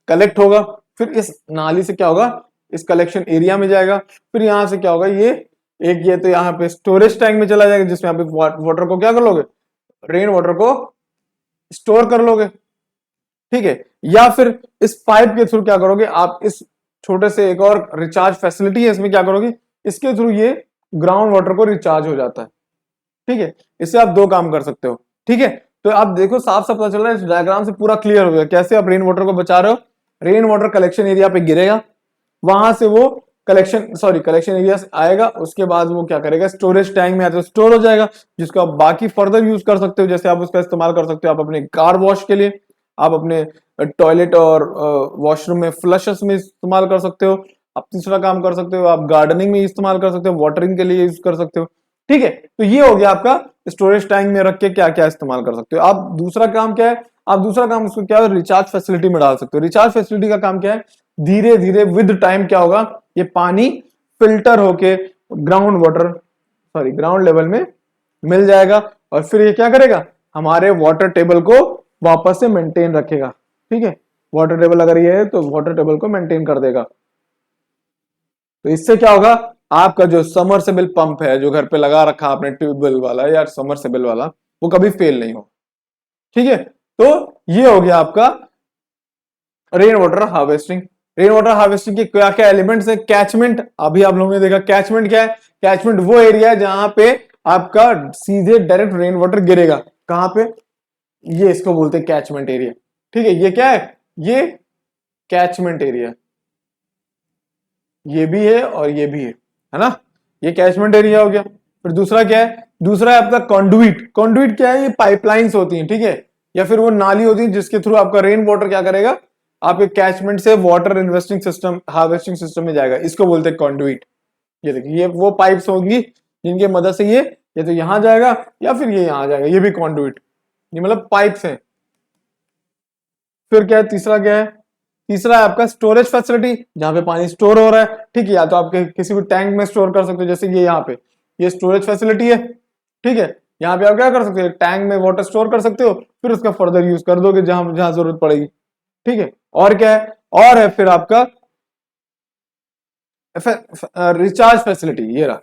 कलेक्ट होगा, फिर इस नाली से क्या होगा, इस कलेक्शन एरिया में जाएगा, फिर यहां से क्या होगा, ये तो यहाँ पे स्टोरेज टैंक में चला जाएगा, जिसमें आप वाटर को क्या कर लोगे, रेन वाटर को स्टोर कर लोगे। ठीक है, या फिर इस पाइप के थ्रू क्या करोगे आप, इस छोटे से एक और रिचार्ज फैसिलिटी है, इसमें क्या करोगे, इसके थ्रू ये ग्राउंड वाटर को रिचार्ज हो जाता है। ठीक है, इससे आप दो काम कर सकते हो। ठीक है, तो आप देखो साफ साफ पता चल रहा है, इस डायग्राम से पूरा क्लियर हो गया कैसे आप रेन वाटर को बचा रहे हो। रेन वाटर कलेक्शन एरिया पे गिरेगा, वहां से वो कलेक्शन एरिया आएगा, उसके बाद वो क्या करेगा, स्टोरेज टैंक में आता है, स्टोर हो जाएगा, जिसको आप बाकी फर्दर यूज कर सकते हो। जैसे आप उसका इस्तेमाल कर सकते हो आप अपने कार वॉश के लिए, आप अपने टॉयलेट और वॉशरूम में फ्लशेस में इस्तेमाल कर सकते हो। आप तीसरा काम कर सकते हो, आप गार्डनिंग में इस्तेमाल कर सकते हो, वाटरिंग के लिए यूज कर सकते हो। ठीक है, तो ये हो गया आपका स्टोरेज टैंक में रख के क्या क्या इस्तेमाल कर सकते हो आप। दूसरा काम क्या है, आप दूसरा काम उसको क्या है, रिचार्ज फैसिलिटी में डाल सकते हो। रिचार्ज फैसिलिटी का काम क्या है, धीरे धीरे विद टाइम क्या होगा, ये पानी फिल्टर होके ग्राउंड लेवल में मिल जाएगा, और फिर ये क्या करेगा, हमारे वाटर टेबल को वापस से मेंटेन रखेगा। ठीक है, वाटर टेबल अगर ये है तो वाटर टेबल को मेंटेन कर देगा। तो इससे क्या होगा, आपका जो समरसेबल पंप है जो घर पे लगा रखा आपने ट्यूबवेल वाला या समरसेबल वाला, वो कभी फेल नहीं हो। ठीक है, तो ये हो गया आपका rain water harvesting. Rain water harvesting के क्या क्या एलिमेंट्स है। कैचमेंट, अभी आप लोगों ने देखा कैचमेंट क्या है, कैचमेंट वो एरिया है जहां पे आपका सीधे डायरेक्ट रेन वाटर गिरेगा। कहां पे, ये इसको बोलते हैं कैचमेंट एरिया। ठीक है, ये क्या है, ये कैचमेंट एरिया, ये भी है और ये भी है ना, ये कैचमेंट एरिया हो गया। फिर दूसरा क्या है, दूसरा है आपका कंडुइट। कंडुइट क्या है, ये पाइपलाइंस होती हैं, ठीक है, या फिर वो नाली होती है जिसके थ्रू आपका रेन वाटर क्या करेगा, आपके कैचमेंट से water investing system, harvesting system में जाएगा, इसको बोलते हैं कंडुइट। ये देखिए, ये वो पाइप्स होंगी जिनके मदद से ये तो यहां जाएगा या फिर ये यहां जाएगा, ये भी कंडुइट, ये मतलब पाइप्स हैं। फिर क्या है, तीसरा क्या है, तीसरा है आपका स्टोरेज फैसिलिटी, जहां पे पानी स्टोर हो रहा है। ठीक है, या तो आपके किसी भी टैंक में स्टोर कर सकते हो, जैसे ये यहाँ पे ये स्टोरेज फैसिलिटी है। ठीक है, यहाँ पे आप क्या कर सकते हो, टैंक में वाटर स्टोर कर सकते हो, फिर उसका फर्दर यूज कर दोगे जहां जहां जरूरत पड़ेगी। ठीक है, और क्या है, और है फिर आपका रिचार्ज फैसिलिटी। ये रहा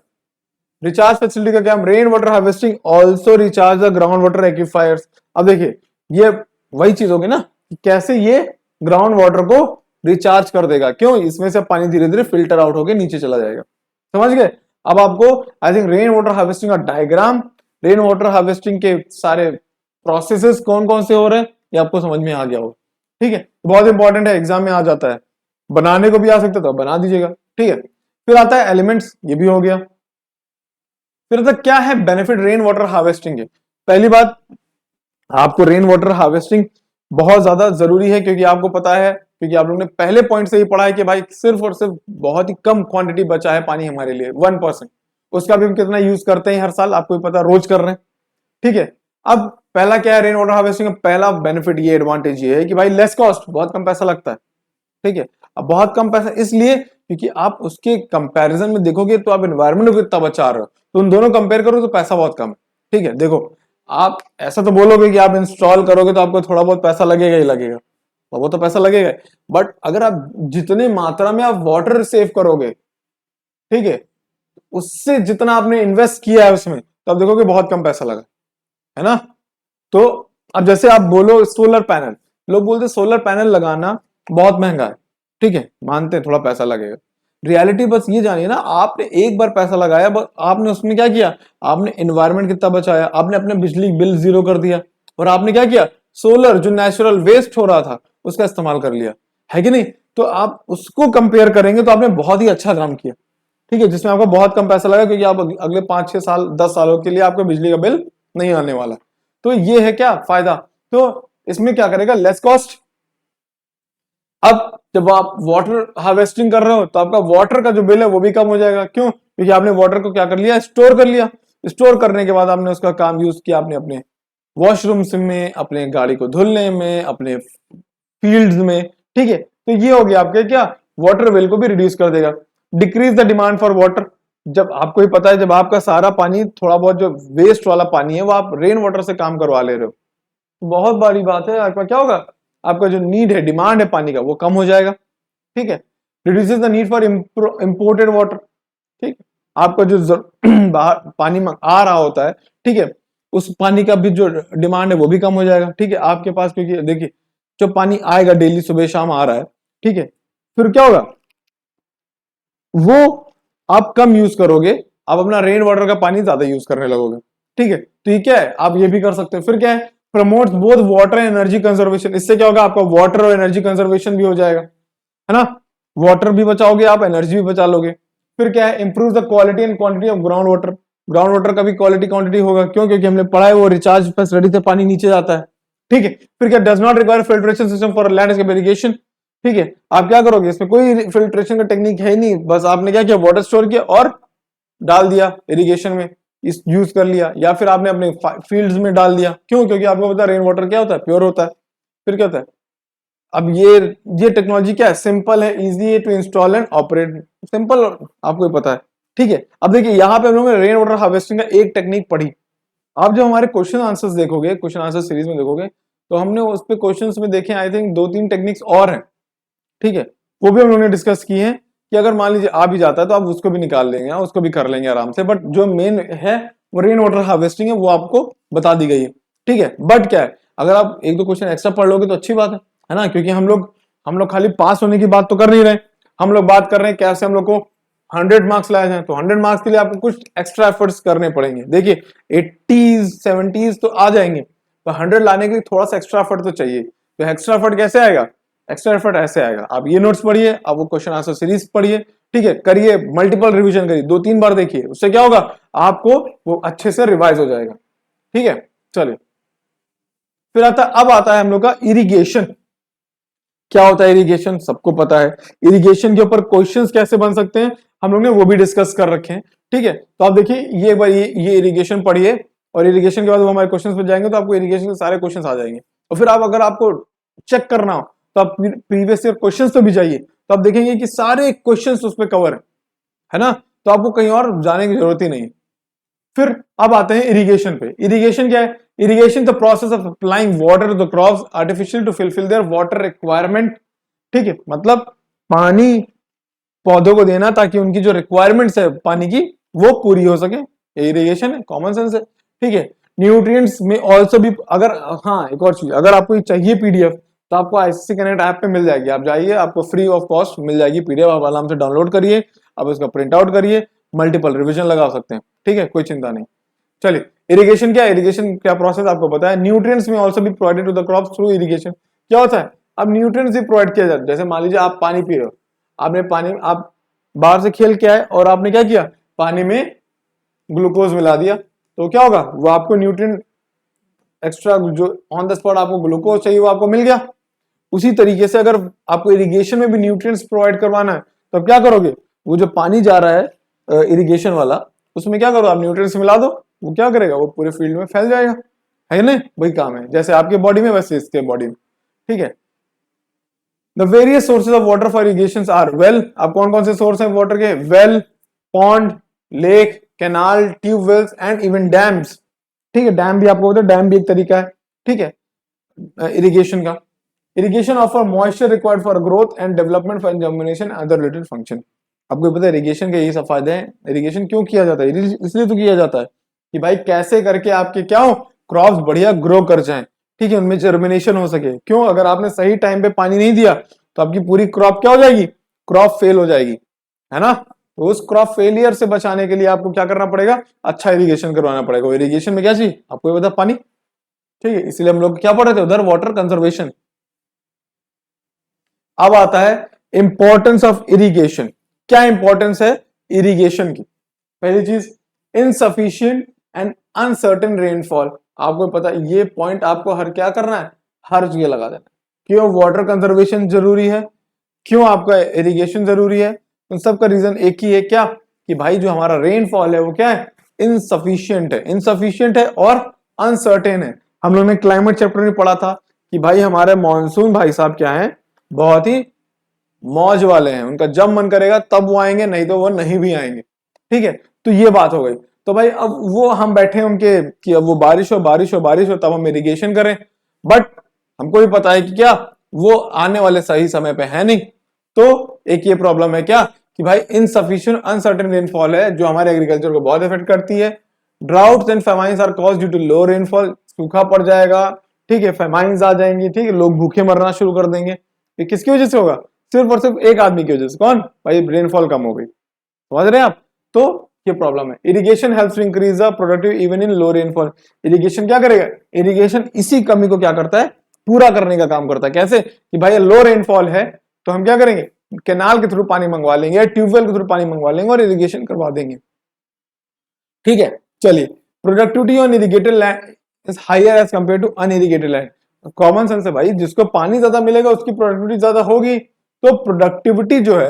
रिचार्ज फैसिलिटी का क्या, rain water harvesting also recharge the ground water aquifers. अब देखिए, ये वही चीज होगी ना कि कैसे ये ग्राउंड वाटर को रिचार्ज कर देगा, क्यों, इसमें से पानी धीरे धीरे फिल्टर आउट होकर नीचे चला जाएगा। समझ गए। अब आपको I think rain water harvesting का डायग्राम, रेन वाटर हार्वेस्टिंग के सारे प्रोसेसेस कौन कौन से हो रहे हैं, ये आपको समझ में आ गया होगा। ठीक है, बहुत इंपॉर्टेंट है, एग्जाम में आ जाता है, बनाने को भी आ सकता है तो बना दीजिएगा। ठीक है, फिर आता है एलिमेंट्स, ये भी हो गया। फिर तक क्या है बेनिफिट रेन वाटर हार्वेस्टिंग के। पहली बात, आपको रेन वाटर हार्वेस्टिंग बहुत ज्यादा जरूरी है, क्योंकि आपको पता है, क्योंकि आप लोगों ने पहले पॉइंट से ही पढ़ा है कि भाई सिर्फ और सिर्फ बहुत ही कम क्वांटिटी बचा है पानी हमारे लिए, 1%, उसका भी हम कितना यूज करते हैं हर साल, आपको भी पता, रोज कर रहे हैं। ठीक है, अब पहला क्या है रेन वाटर हार्वेस्टिंग का पहला बेनिफिट, ये एडवांटेज ये है कि भाई लेस कॉस्ट, बहुत कम पैसा लगता है। ठीक है, अब बहुत कम पैसा इसलिए क्योंकि आप उसके कंपैरिजन में देखोगे तो आप एनवायरमेंट को कितना बचा रहे हो, तो उन दोनों कंपेयर करो तो पैसा बहुत कम है। ठीक है, देखो, आप ऐसा तो बोलोगे कि आप इंस्टॉल करोगे तो आपको थोड़ा बहुत पैसा लगेगा ही लगेगा, तो वो तो पैसा लगेगा, बट अगर आप जितनी मात्रा में आप वाटर सेव करोगे, ठीक है, उससे जितना आपने इन्वेस्ट किया है उसमें, तो आप देखोगे बहुत कम पैसा लगा है ना। तो अब जैसे आप बोलो सोलर पैनल, लोग बोलते सोलर पैनल लगाना बहुत महंगा है। ठीक है, मानते हैं थोड़ा पैसा लगेगा, रियलिटी बस ये जानिए ना, आपने एक बार पैसा लगाया, बस आपने उसमें क्या किया, आपने एनवायरमेंट कितना बचाया, आपने अपने बिजली बिल जीरो कर दिया, और आपने क्या किया, सोलर जो नेचुरल वेस्ट हो रहा था उसका इस्तेमाल कर लिया, है कि नहीं। तो आप उसको कंपेयर करेंगे तो आपने बहुत ही अच्छा काम किया। ठीक है, जिसमें आपको बहुत कम पैसा लगा, क्योंकि आप अगले 5-6 साल 10 सालों के लिए आपका बिजली का बिल नहीं आने वाला। तो ये है क्या फायदा, तो इसमें क्या करेगा, लेस कॉस्ट। अब जब आप वाटर हार्वेस्टिंग कर रहे हो तो आपका वाटर का जो बिल है वो भी कम हो जाएगा, क्यों, क्योंकि आपने वाटर को क्या कर लिया, स्टोर कर लिया। स्टोर करने के बाद आपने उसका काम यूज किया, आपने अपने वॉशरूम्स में, अपने गाड़ी को धुलने में, अपने फील्ड्स में। ठीक है, तो ये हो गया आपके क्या, वाटर बिल को भी रिड्यूस कर देगा। Decrease the demand for water, जब आपको ही पता है, जब आपका सारा पानी, थोड़ा बहुत जो वेस्ट वाला पानी है वो आप रेन वाटर से काम करवा ले रहे हो, तो बहुत बड़ी बात है, आपका क्या होगा, आपका जो नीड है, डिमांड है पानी का, वो कम हो जाएगा। ठीक है, reduces the need for imported water. ठीक, आपका जो बाहर पानी आ रहा होता है, ठीक है, उस पानी का भी जो डिमांड है वो भी कम हो जाएगा। ठीक है, आपके पास, क्योंकि देखिए जो पानी आएगा डेली सुबह शाम आ रहा है, ठीक है, फिर क्या होगा, वो आप कम यूज करोगे, आप अपना रेन वाटर का पानी ज्यादा यूज करने लगोगे। ठीक है, तो ये क्या है, आप ये भी कर सकते हो। फिर क्या है, promotes both water and energy conservation, इससे क्या होगा, आपका वाटर और एनर्जी कंजर्वेशन भी हो जाएगा, है ना। वाटर भी बचाओगे आप, एनर्जी भी बचा लोगे। फिर क्या है, improve the quality and quantity of ground water. Ground water का भी क्वालिटी क्वांटिटी होगा, क्यों? क्योंकि हमने पढ़ा है वो रिचार्ज फैसिलिटी से पानी नीचे जाता है, ठीक है। फिर क्या, does not require filtration system for landscape irrigation, ठीक है। आप क्या करोगे, इसमें कोई फिल्ट्रेशन का टेक्निक है ही नहीं, बस आपने क्या किया, वाटर स्टोर किया और डाल दिया इरिगेशन में, इस यूज कर लिया, या फिर आपने अपने फील्ड्स में डाल दिया। क्यों? क्योंकि आपको पता है रेन वाटर क्या होता है, प्योर होता है। फिर क्या होता है, अब ये टेक्नोलॉजी क्या है, सिंपल है, easy to install and operate, simple, आपको पता है, ठीक है। अब देखिए यहाँ पे हम लोगों ने रेन वाटर हार्वेस्टिंग का एक टेक्निक पढ़ी। आप जब हमारे क्वेश्चन आंसर्स देखोगे, क्वेश्चन आंसर सीरीज में देखोगे, तो हमने उस पे क्वेश्चंस में देखे आई थिंक 2-3 टेक्निक्स और हैं, ठीक है। वो भी हम लोगों ने डिस्कस की है कि अगर मान लीजिए आ भी जाता है तो आप उसको भी निकाल लेंगे, उसको भी कर लेंगे आराम से, बट जो मेन है वो रेन वाटर हार्वेस्टिंग है, वो आपको बता दी गई है, ठीक है। बट क्या है, अगर आप एक दो क्वेश्चन एक्स्ट्रा पढ़ लोगे तो अच्छी बात है ना, क्योंकि हम लोग खाली पास होने की बात तो कर नहीं रहे, हम लोग बात कर रहे हैं कैसे हम लोग को 100 मार्क्स लाए जाए। तो 100 मार्क्स के लिए आपको कुछ एक्स्ट्रा एफर्ट्स करने पड़ेंगे। देखिए 80s 70s तो आ जाएंगे, तो 100 लाने के लिए थोड़ा सा एक्स्ट्रा एफर्ट तो चाहिए। तो एक्स्ट्रा एफर्ट कैसे आएगा, एक्स्ट्रा एफर्ट ऐसे आएगा, आप ये नोट्स पढ़िए, आप वो क्वेश्चन आंसर सीरीज पढ़िए, ठीक है, करिए, मल्टीपल रिवीजन करिए, 2-3 बार देखिए, उससे क्या होगा, आपको वो अच्छे से रिवाइज हो जाएगा, ठीक है। चलिए फिर अब आता है हम लोग का इरिगेशन। क्या होता है इरिगेशन, सबको पता है। इरिगेशन के ऊपर क्वेश्चंस कैसे बन सकते हैं, हम लोग ने वो भी डिस्कस कर रखे हैं, ठीक है। तो आप देखिए ये बार ये इरिगेशन पढ़िए, और इरिगेशन के बाद वो हमारे क्वेश्चंस पे जाएंगे तो आपको इरिगेशन के सारे क्वेश्चंस आ जाएंगे। और फिर आप अगर आपको चेक करना हो तो आप प्रीवियस ईयर क्वेश्चंस पे भी जाइए, तो आप देखेंगे कि सारे क्वेश्चंस उस पर कवर है ना, तो आपको कहीं और जाने की जरूरत ही नहीं। फिर अब आते हैं इरिगेशन पे। इरिगेशन क्या है, irrigation the process of applying water to the crops artificial to fulfil their water requirement, ठीक है, मतलब पानी पौधों को देना ताकि उनकी जो रिक्वायरमेंट्स है पानी की वो पूरी हो सके, इरिगेशन है, कॉमन सेंस है, ठीक है। न्यूट्रिएंट्स में ऑल्सो भी, अगर हाँ एक और चीज, अगर आपको चाहिए पीडीएफ तो आपको आईसीसी कनेक्ट ऐप पे मिल जाएगी, आप जाइए, आपको फ्री ऑफ कॉस्ट मिल जाएगी पीडीएफ, आप आराम से डाउनलोड करिए, आप इसका प्रिंट आउट करिए, मल्टीपल रिविजन लगा सकते हैं, ठीक है, कोई चिंता नहीं। चलिए इरिगेशन क्या है, इरिगेशन क्या प्रोसेस आपको पता है। न्यूट्रिएंट्स में ऑल्सो भी provided to the crops through irrigation. क्या होता है, अब न्यूट्रिएंट्स भी प्रोवाइड किया जाता है, जैसे मान लीजिए आप पानी पी रहे हो, आपने पानी, आप बाहर से खेल के आए और आपने क्या किया, पानी में ग्लूकोज मिला दिया, तो क्या होगा, वो आपको न्यूट्रिएंट एक्स्ट्रा जो ऑन द स्पॉट आपको ग्लूकोज चाहिए वो आपको मिल गया। उसी तरीके से अगर आपको इरिगेशन में भी न्यूट्रिएंट्स प्रोवाइड करवाना है तो आप क्या करोगे, वो जो पानी जा रहा है इरिगेशन वाला, उसमें क्या करो, आप न्यूट्रिएंट्स मिला दो, वो क्या करेगा, वो पूरे फील्ड में फैल जाएगा, है ना, वही काम है, जैसे आपके बॉडी में वैसे इसके बॉडी में, ठीक है। The various sources of water for irrigation are well, अब कौन कौन से सोर्स हैं वाटर के, well, pond, lake, canal, tubewells and even dams, ठीक है। डैम भी आपको पता है, डैम भी एक तरीका है, ठीक है, इरिगेशन का। Irrigation offer moisture required for growth and development for germination other related function. आपको पता है इरिगेशन के यही सब फायदे हैं। इरिगेशन क्यों किया जाता है, इसलिए तो किया जाता है कि भाई कैसे करके आपके क्या हो, क्रॉप्स बढ़िया ग्रो कर जाएं, ठीक है, उनमें जर्मिनेशन हो सके। क्यों, अगर आपने सही टाइम पे पानी नहीं दिया तो आपकी पूरी क्रॉप क्या हो जाएगी, क्रॉप फेल हो जाएगी, है ना। तो उस क्रॉप फेलियर से बचाने के लिए आपको क्या करना पड़ेगा, अच्छा इरिगेशन करवाना पड़ेगा। इरिगेशन में क्या चाहिए, आपको पता पानी, ठीक है, इसलिए हम लोग क्या पढ़ रहे थे उधर, वाटर कंजर्वेशन। अब आता है इंपॉर्टेंस ऑफ इरिगेशन। क्या इंपॉर्टेंस है इरिगेशन की, पहली चीज इनसफिशिएंट एंड अनसर्टेन रेनफॉल। आपको पता है ये पॉइंट आपको हर क्या करना है, हर जगह लगा देना। क्यों वाटर कंजर्वेशन जरूरी है, क्यों आपका इरिगेशन जरूरी है, उन सब का रीजन एक ही है, क्या कि भाई जो हमारा रेनफॉल है वो क्या है, इनसफिशिएंट है, इनसफिशिएंट है और अनसर्टेन है। हम लोग ने क्लाइमेट चैप्टर में पढ़ा था कि भाई हमारे मॉनसून भाई साहब क्या है, बहुत ही मौज वाले हैं, उनका जब मन करेगा तब वो आएंगे, नहीं तो वो नहीं भी आएंगे, ठीक है। तो ये बात हो गई। तो भाई अब वो हम बैठे उनके कि अब वो बारिश हो बारिश हो बारिश हो तब हम इरिगेशन करें, बट हमको भी पता है कि क्या वो आने वाले सही समय पे है नहीं। तो एक ये प्रॉब्लम है क्या कि भाई इनसफिशिएंट अनसर्टेन रेनफॉल है जो हमारे एग्रीकल्चर को बहुत इफेक्ट करती है। Droughts and famines are cause due to low rainfall, सूखा पड़ जाएगा, ठीक है, फेमाइंस आ जाएंगी, ठीक है, लोग भूखे मरना शुरू कर देंगे। ये किसकी वजह से होगा, सिर्फ और सिर्फ एक आदमी की वजह से, कौन, भाई रेनफॉल कम हो गई, समझ रहे हैं आप। तो ये प्रॉब्लम है। Irrigation helps to increase the productive even in low rainfall. Irrigation क्या करेगा, इरिगेशन इसी कमी को क्या करता है, पूरा करने का काम करता है। कैसे कि भाई लो रेनफॉल है तो हम क्या करेंगे, कैनाल के थ्रू पानी मंगवा लेंगे या ट्यूबवेल के थ्रू पानी मंगवा लेंगे और इरिगेशन करवा देंगे। ठीक है, चलिए, productivity on irrigated land is higher as compare to unirrigated land. Common sense है भाई, जिसको पानी ज्यादा मिलेगा उसकी प्रोडक्टिविटी ज्यादा होगी। तो प्रोडक्टिविटी जो है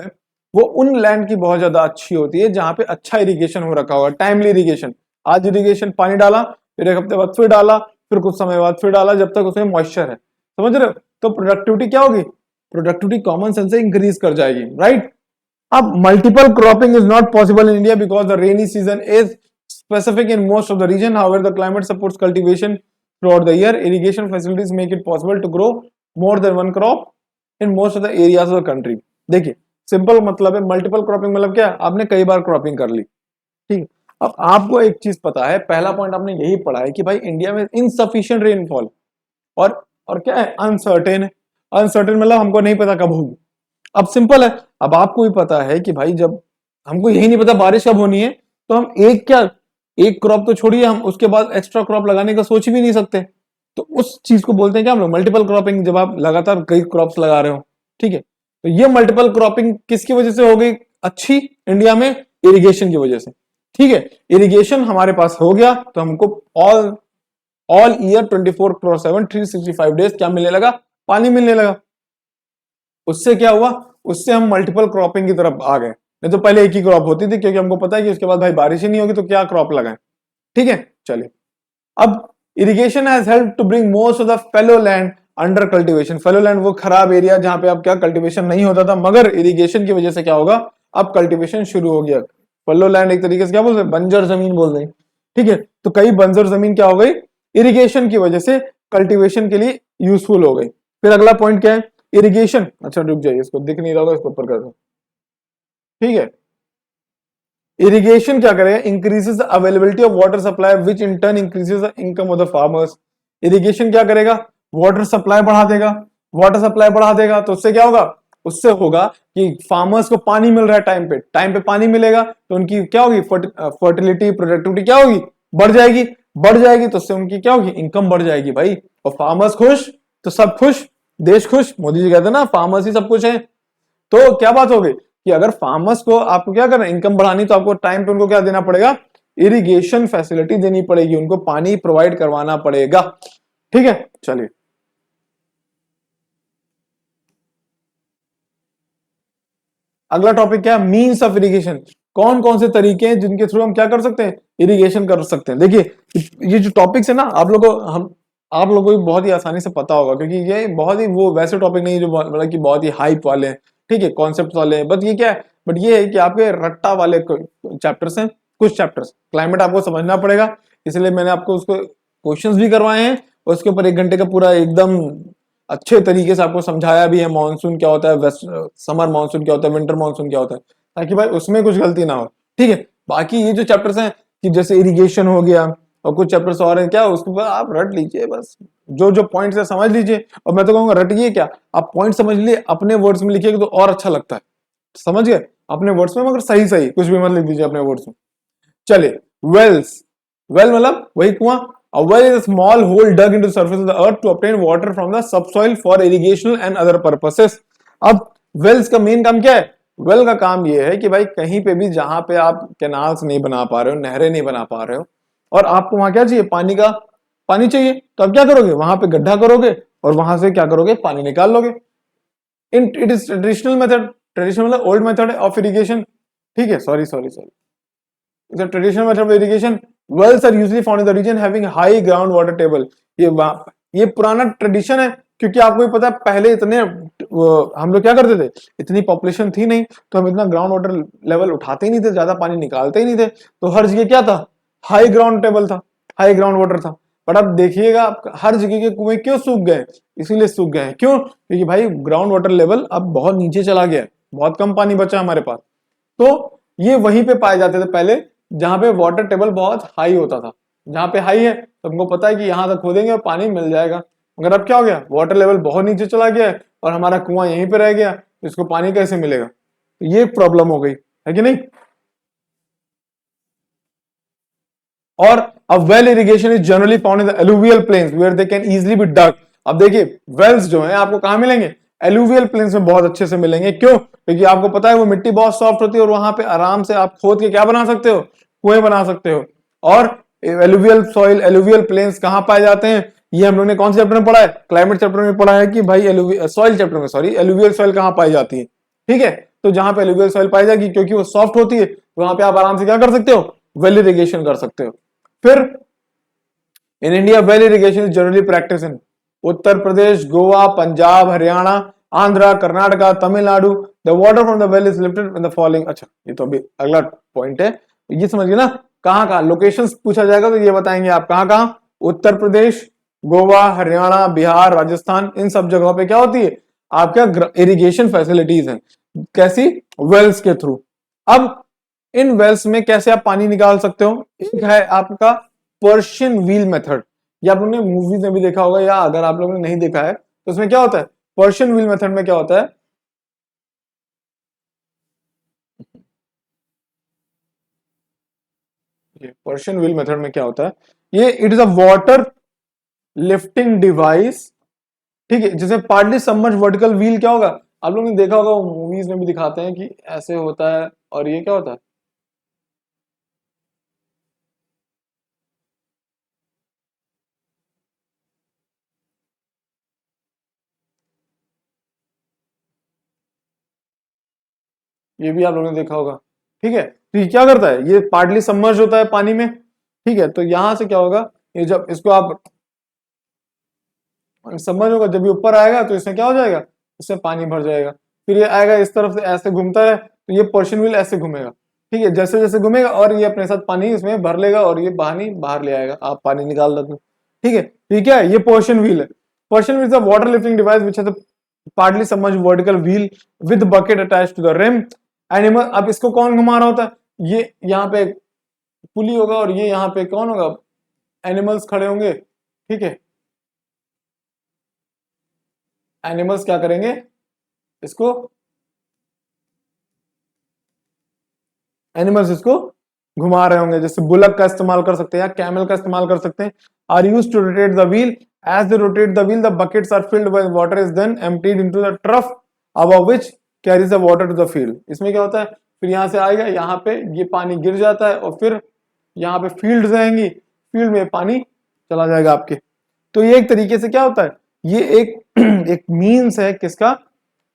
वो उन लैंड की बहुत ज्यादा अच्छी होती है जहां पे अच्छा इरिगेशन हो रखा होगा, टाइमली इरिगेशन। आज इरिगेशन पानी डाला, फिर एक हफ्ते बाद फिर डाला, फिर कुछ समय बाद फिर डाला, जब तक उसमें मॉइस्चर है, समझ रहे हो? तो प्रोडक्टिविटी क्या होगी? प्रोडक्टिविटी कॉमन सेंस से इंक्रीज कर जाएगी, राइट? अब multiple cropping is not possible in India because the rainy season is specific in most of the region. However, the climate supports cultivation throughout the year. Irrigation facilities make it possible to grow more than one crop in most of the areas of the country. देखिए, simple मतलब है multiple cropping, मतलब क्या? आपने कई बार cropping कर ली, ठीक। अब आपको एक चीज पता है, पहला पॉइंट आपने यही पढ़ा है कि भाई इंडिया में इनसफिशिएंट रेनफॉल और क्या है? अनसर्टेन है। अनसर्टेन मतलब हमको नहीं पता कब होगी। अब सिंपल है, अब आपको भी पता है कि भाई जब हमको यही नहीं पता बारिश कब होनी है, तो हम एक क्रॉप तो छोड़िए, हम उसके बाद एक्स्ट्रा क्रॉप लगाने का सोच भी नहीं सकते। तो उस चीज को बोलते हैं क्या हम लोग? मल्टीपल क्रॉपिंग, जब आप लगातार कई क्रॉप्स लगा रहे हो, ठीक है। तो ये मल्टीपल क्रॉपिंग किसकी वजह से हो गई अच्छी इंडिया में? इरिगेशन की वजह से, ठीक है। इरिगेशन हमारे पास हो गया तो हमको ऑल ईयर 24/7 365 डेज क्या मिलने लगा? पानी मिलने लगा। उससे क्या हुआ? उससे हम मल्टीपल क्रॉपिंग की तरफ आ गए। नहीं तो पहले एक ही क्रॉप होती थी, क्योंकि हमको पता है कि उसके बाद भाई बारिश ही नहीं होगी तो क्या क्रॉप लगाएं, ठीक है। चलिए, अब irrigation has help to bring most of the fallow land under cultivation. Fallow land वो खराब एरिया जहां पे अब क्या कल्टीवेशन नहीं होता था, मगर इरिगेशन की वजह से क्या होगा? अब कल्टीवेशन शुरू हो गया। फेलो लैंड एक तरीके से क्या बोलते हैं? बंजर जमीन बोल दें, ठीक है। तो कई बंजर जमीन क्या हो गई? इरिगेशन की वजह से कल्टीवेशन के लिए यूजफुल हो गई। फिर अगला पॉइंट क्या है? इरिगेशन, अच्छा रुक जाइए, इसको दिख नहीं रहा होगा, इसको ऊपर कर दो, ठीक है। इरिगेशन क्या करेगा? Increases the availability of water supply which in turn increases the income of the farmers. Irrigation क्या करेगा? वाटर सप्लाई बढ़ा देगा। वाटर सप्लाई बढ़ा देगा तो उससे क्या होगा? उससे होगा कि फार्मर्स को पानी मिल रहा है टाइम पे पानी मिलेगा तो उनकी क्या होगी? फर्टिलिटी, प्रोडक्टिविटी क्या होगी? बढ़ जाएगी। बढ़ जाएगी तो उससे उनकी क्या होगी? इनकम बढ़ जाएगी भाई। और फार्मर्स खुश तो सब खुश, देश खुश। मोदी जी कहते हैं ना, फार्मर्स ही सब कुछ है। तो क्या बात हो गई कि अगर फार्मर्स को आपको क्या करना है? इनकम बढ़ानी, तो आपको टाइम पे उनको क्या देना पड़ेगा? इरिगेशन फैसिलिटी देनी पड़ेगी, उनको पानी प्रोवाइड करवाना पड़ेगा, ठीक है। चलिए, अगला टॉपिक क्या है? Means of irrigation. कौन कौन से तरीके हैं जिनके थ्रू हम क्या कर सकते हैं? इरिगेशन कर सकते हैं। देखिए, ये जो टॉपिक्स है ना, आप लोगों को भी बहुत ही आसानी से पता होगा, क्योंकि ये बहुत ही वो वैसे टॉपिक नहीं है जो मतलब कि बहुत ही हाइप वाले हैं, ठीक है, कॉन्सेप्ट वाले हैं। बट ये क्या है? बट ये है कि आपके रट्टा वाले चैप्टर्स हैं, कुछ चैप्टर्स। क्लाइमेट आपको समझना पड़ेगा, इसलिए मैंने आपको उसको क्वेश्चंस भी करवाए हैं और उसके ऊपर 1 घंटे का पूरा एकदम अच्छे तरीके से आपको समझाया भी है। मानसून क्या होता है, वेस्ट समर मानसून क्या होता है, विंटर मानसून क्या होता है, ताकि भाई उसमें कुछ गलती ना हो, ठीक है। बाकी ये जो चैप्टर्स हैं कि जैसे इरिगेशन हो गया और कुछ चैप्टर्स और हैं, क्या उसके ऊपर आप रट लीजिए, बस जो जो पॉइंट्स है समझ लीजिए। और मैं तो कहूंगा रटिए क्या, आप पॉइंट समझ लिए, अपने वर्ड्स में लिखिएगा तो और अच्छा लगता है, समझ गए? अपने वर्ड्स में, मगर सही सही कुछ भी मत लिख दीजिए अपने वर्ड्स में। चलिए, वेल्स। वेल मतलब वही कुआं। A well is a small hole dug into the surface of the earth to obtain water from the subsoil for irrigation and other purposes. अब वेल्स का मेन काम क्या है? वेल का काम ये है कि भाई कहीं पे भी जहां पे आप कैनाल्स नहीं बना पा रहे हो, नहरें नहीं बना पा रहे हो, और आपको वहां क्या चाहिए? पानी चाहिए, तो आप क्या करोगे? वहां पे गड्ढा करोगे और वहां से क्या करोगे? पानी निकाल लोगे। It is traditional method. Traditional मतलब ओल्ड मेथड ऑफ इरिगेशन, ठीक है। Sorry sorry sorry, it's a traditional method of irrigation. wells are usually found in the region having high ground water table। ये पुराना ट्रेडिशन है, क्योंकि आपको भी पता है पहले इतने हम लोग क्या करते थे, इतनी पॉपुलेशन थी नहीं, तो हम इतना ग्राउंड वाटर लेवल उठाते ही नहीं थे, ज्यादा पानी निकालते ही नहीं थे, तो हर जगह क्या था? हाई ग्राउंड टेबल था, हाई ग्राउंड वाटर था। बट अब देखिएगा हर जगह के कुएं क्यों सूख गए? इसीलिए सूख गए हैं। क्यों? क्योंकि भाई ग्राउंड वाटर लेवल अब बहुत नीचे चला गया है, बहुत कम पानी बचा हमारे पास। तो ये वहीं पे पाए जाते थे पहले जहां पे वाटर टेबल बहुत हाई होता था। जहां पे हाई है तो हमको पता है कि यहां तक खोदेंगे और पानी मिल जाएगा। मगर अब क्या हो गया? वाटर लेवल बहुत नीचे चला गया है और हमारा कुआं यहीं पे रह गया, तो इसको पानी कैसे मिलेगा? तो ये प्रॉब्लम हो गई है कि नहीं? और अब well irrigation is generally found in the alluvial plains where they can easily be dug. अब देखिए, वेल्स जो है आपको कहां मिलेंगे? एलुवियल प्लेन्स में बहुत अच्छे से मिलेंगे। क्यों? क्योंकि आपको पता है वो मिट्टी बहुत सॉफ्ट होती है और वहां पे आराम से आप खोद के क्या बना सकते हो, कुएं बना सकते हो। और एलुवियल सॉइल, एलुवियल प्लेन्स कहाँ पाए जाते हैं, ये हम लोग ने कौन से चैप्टर में पढ़ा है, क्लाइमेट चैप्टर में पढ़ा है कि भाई सॉइल चैप्टर में, सॉरी, एलुवियल सॉइल कहाँ पाई जाती है। ठीक है, तो जहां पे एलुवियल सॉइल पाई जाएगी क्योंकि वो सॉफ्ट होती है, वहां पे आप आराम से क्या कर सकते हो, वेल इरिगेशन कर सकते हो। फिर in India well irrigation is generally practice in Uttar Pradesh, Goa, Punjab, Haryana, Andhra, Karnataka, Tamil Nadu. The water from the well is lifted in the following. अच्छा, ये तो अभी अगला पॉइंट है, ये समझिए ना, कहाँ कहाँ लोकेशंस पूछा जाएगा तो ये बताएंगे आप कहाँ कहाँ, उत्तर प्रदेश, गोवा, हरियाणा, बिहार, राजस्थान, इन सब जगहों पे क्या होती है, आपका इरिगेशन फैसिलिटीज है। कैसी? वेल्स के थ्रू। अब इन वेल्स में कैसे आप पानी निकाल सकते हो, एक है आपका पर्शियन व्हील मेथड। ये आप लोगों ने मूवीज में भी देखा होगा, या अगर आप लोगों ने नहीं देखा है तो उसमें क्या होता है, पर्शियन व्हील मेथड में क्या होता है, ये पर्शियन व्हील मेथड में क्या होता है, ये it is a water lifting device. ठीक है, जैसे पार्टली सबमर्ज वर्टिकल व्हील क्या होगा, आप लोगों ने देखा होगा, मूवीज में भी दिखाते हैं कि ऐसे होता है, और ये क्या होता है, ये भी आप लोगों ने देखा होगा। ठीक है, तो ये क्या करता है, ये पार्टली सबमर्ज होता है पानी में। ठीक है, तो यहां से क्या होगा, ये जब इसको आप समझ होगा, जब ये ऊपर आएगा तो इसमें क्या हो जाएगा, इसमें पानी भर जाएगा। फिर ये आएगा इस तरफ से ऐसे घूमता है, तो ये पोर्शन व्हील ऐसे घूमेगा। ठीक है, जैसे जैसे घूमेगा और ये अपने साथ पानी इसमें भर लेगा और ये पानी बाहर ले आएगा, आप पानी निकाल दो। ठीक है, ठीक है, ये पोर्शन व्हील है। Persian wheel is a water lifting device which has partly submerged vertical wheel with bucket attached to the rim. Animal, अब इसको कौन घुमा रहा होता है, ये यहाँ पे पुली होगा और ये यहाँ पे कौन होगा, एनिमल्स खड़े होंगे। ठीक है, एनिमल्स क्या करेंगे, इसको, एनिमल्स इसको घुमा रहे होंगे, जैसे बुलक का इस्तेमाल कर सकते हैं या कैमल का इस्तेमाल कर सकते हैं। Are use to rotate the wheel, as they rotate the wheel the buckets are filled with water is then emptied into the trough above which carries the water to the field. इसमें क्या होता है, फिर यहाँ से आएगा, यहाँ पे ये पानी गिर जाता है और फिर यहाँ पे फील्ड रहेंगी, फील्ड में पानी चला जाएगा आपके। तो ये एक तरीके से क्या होता है, ये एक एक मीन्स है किसका,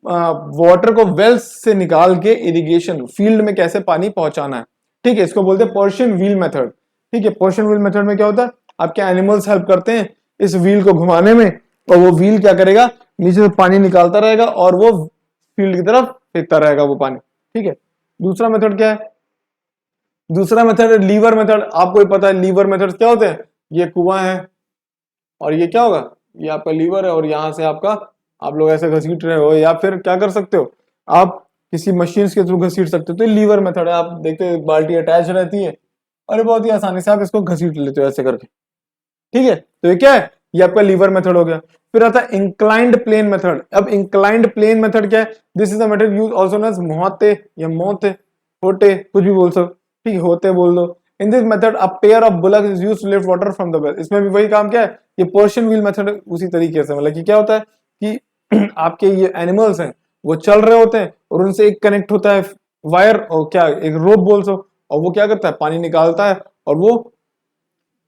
वाटर को वेल्स से निकाल के इरिगेशन फील्ड में कैसे पानी पहुंचाना है। ठीक है, इसको बोलते हैं पर्शियन व्हील मेथड। ठीक है, पर्शियन व्हील मेथड में क्या होता है, आपके एनिमल्स हेल्प करते हैं इस व्हील को घुमाने में, और वो व्हील क्या करेगा, नीचे से पानी निकालता रहेगा और वो फील्ड की तरफ फेंकता रहेगा वो पानी। ठीक है, दूसरा मेथड क्या है, दूसरा मेथड है लीवर मेथड। आपको ही पता है लीवर मेथड क्या होते हैं, ये कुआं है और ये क्या होगा, ये आपका लीवर है, और यहां से आपका, आप लोग ऐसे घसीट रहे हो, या फिर क्या कर सकते हो, आप किसी मशीन के थ्रू घसीट सकते हो। तो लीवर मेथड है, आप देखते हो बाल्टी अटैच रहती है और ये बहुत ही आसानी से आप इसको घसीट लेते हो ऐसे करके। ठीक है, तो ये क्या है, ये आपका लीवर मेथड हो गया। फिर आता है इंक्लाइंड प्लेन मेथड। अब इंक्लाइंड प्लेन मेथड क्या है, this is the method use also known as मोहते या मोते, होटे, कुछ भी बोल सकते, ठीक है, होते बोल दो। In this method a pair of bullock is used to lift water from the well. इसमें भी वही काम क्या है, ये पर्शियन व्हील मेथड उसी तरीके से, मतलब कि क्या होता है कि आपके ये एनिमल्स हैं वो चल रहे होते हैं और उनसे एक कनेक्ट होता है वायर, और क्या एक रोप बोल सो, और वो क्या करता है, पानी निकालता है और वो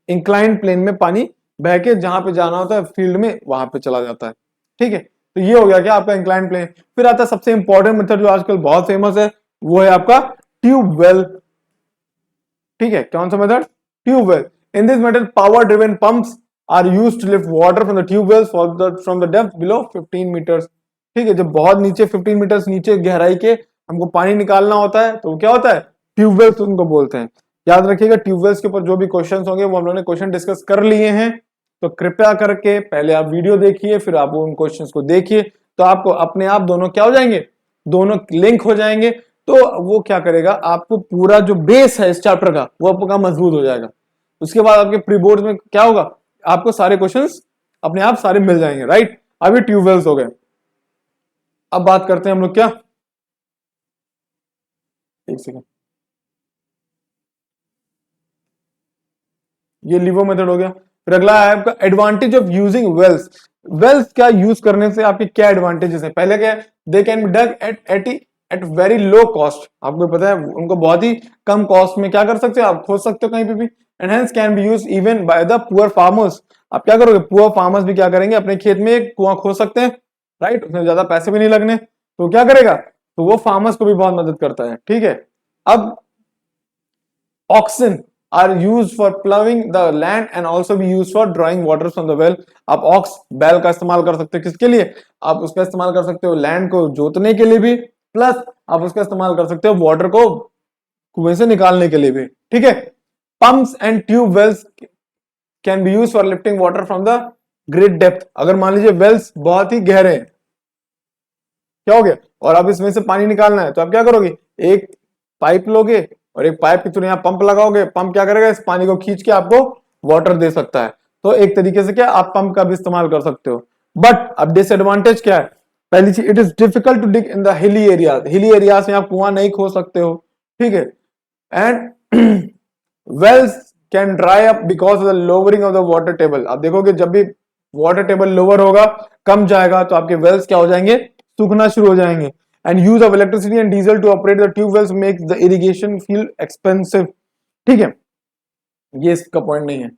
इंक्लाइंड प्लेन में पानी बह के जहां पे जाना होता है फील्ड में वहां पे चला जाता है। ठीक है, तो ये हो गया क्या आपका इंक्लाइंड प्लेन। फिर आता है सबसे इंपॉर्टेंट मेथड जो आजकल बहुत फेमस है, वो है आपका ट्यूब वेल। ठीक है, कौन सा method, tube well. In this method power driven pumps are used to lift water from the tube wells from the depth below 15 metres. ठीक है, जब बहुत नीचे 15 मीटर्स नीचे गहराई के हमको पानी निकालना होता है तो क्या होता है, ट्यूबवेल्स उनको बोलते हैं। याद रखिएगा, ट्यूबवेल्स के ऊपर जो भी क्वेश्चंस होंगे वो हम लोगों ने क्वेश्चन डिस्कस कर लिए हैं, तो कृपया करके पहले आप वीडियो देखिए, फिर आप उन क्वेश्चंस को देखिए, तो आपको अपने आप दोनों क्या हो जाएंगे, दोनों लिंक हो जाएंगे। तो वो क्या करेगा, आपको पूरा जो बेस है इस चैप्टर का वो आपका मजबूत हो जाएगा। उसके बाद आपके प्री बोर्ड में क्या होगा, आपको सारे क्वेश्चंस अपने आप सारे मिल जाएंगे, राइट। अभी ट्यूबवेल्स हो गए, अब बात करते हैं हम लोग क्या, एक सेकेंड, ये लीवो मेथड हो गया। फिर अगला है आपका advantage of using wells. Wells का यूज करने से आपके क्या एडवांटेजेस है? पहले क्या है, they can be dug at very low cost. आपको पता है उनको बहुत ही कम कॉस्ट में क्या कर सकते हो, आप खोद सकते हो कहीं पे भी। And hence can be use even by the poor farmers. आप क्या करोगे, पुअर फार्मर्स भी क्या करेंगे, अपने खेत में एक कुआं खोद सकते हैं, राइट, उसमें ज्यादा पैसे भी नहीं लगने, तो क्या करेगा, तो वो फार्मर्स को भी बहुत मदद करता है, ठीक है। अब oxen are use for ploughing the land and also be use for drawing water from the well. आप ऑक्स बैल का इस्तेमाल कर सकते हो किसके लिए, आप उसका इस्तेमाल कर सकते हो लैंड को जोतने के लिए भी, प्लस आप उसका इस्तेमाल कर सकते हो वाटर को कुएं से निकालने के लिए भी, ठीक है। Pumps and tube wells can be use for lifting water from the great depth. अगर मान लीजिए वेल्स बहुत ही गहरे हैं, क्या हो गया, और अब इसमें से पानी निकालना है, तो आप क्या करोगे, एक पाइप लोगे और एक पाइप के थ्रू यहाँ पंप लगाओगे, पंप क्या करेगा, इस पानी को खींच के आपको वाटर दे सकता है। तो एक तरीके से क्या आप पंप का भी इस्तेमाल कर सकते हो। बट अब डिसएडवांटेज क्या है, पहली चीज, it is difficult to dig in the hilly areas. Hilly areas में आप कुआं नहीं खोद सकते हो, ठीक है। And wells can dry up because of the lowering of the water table. आप देखोगे जब भी वाटर टेबल लोअर होगा, कम जाएगा, तो आपके वेल्स क्या हो जाएंगे, सूखना शुरू हो जाएंगे। And use of electricity and diesel to operate the tube wells makes the irrigation feel expensive, ठीक है, ये इसका पॉइंट नहीं है,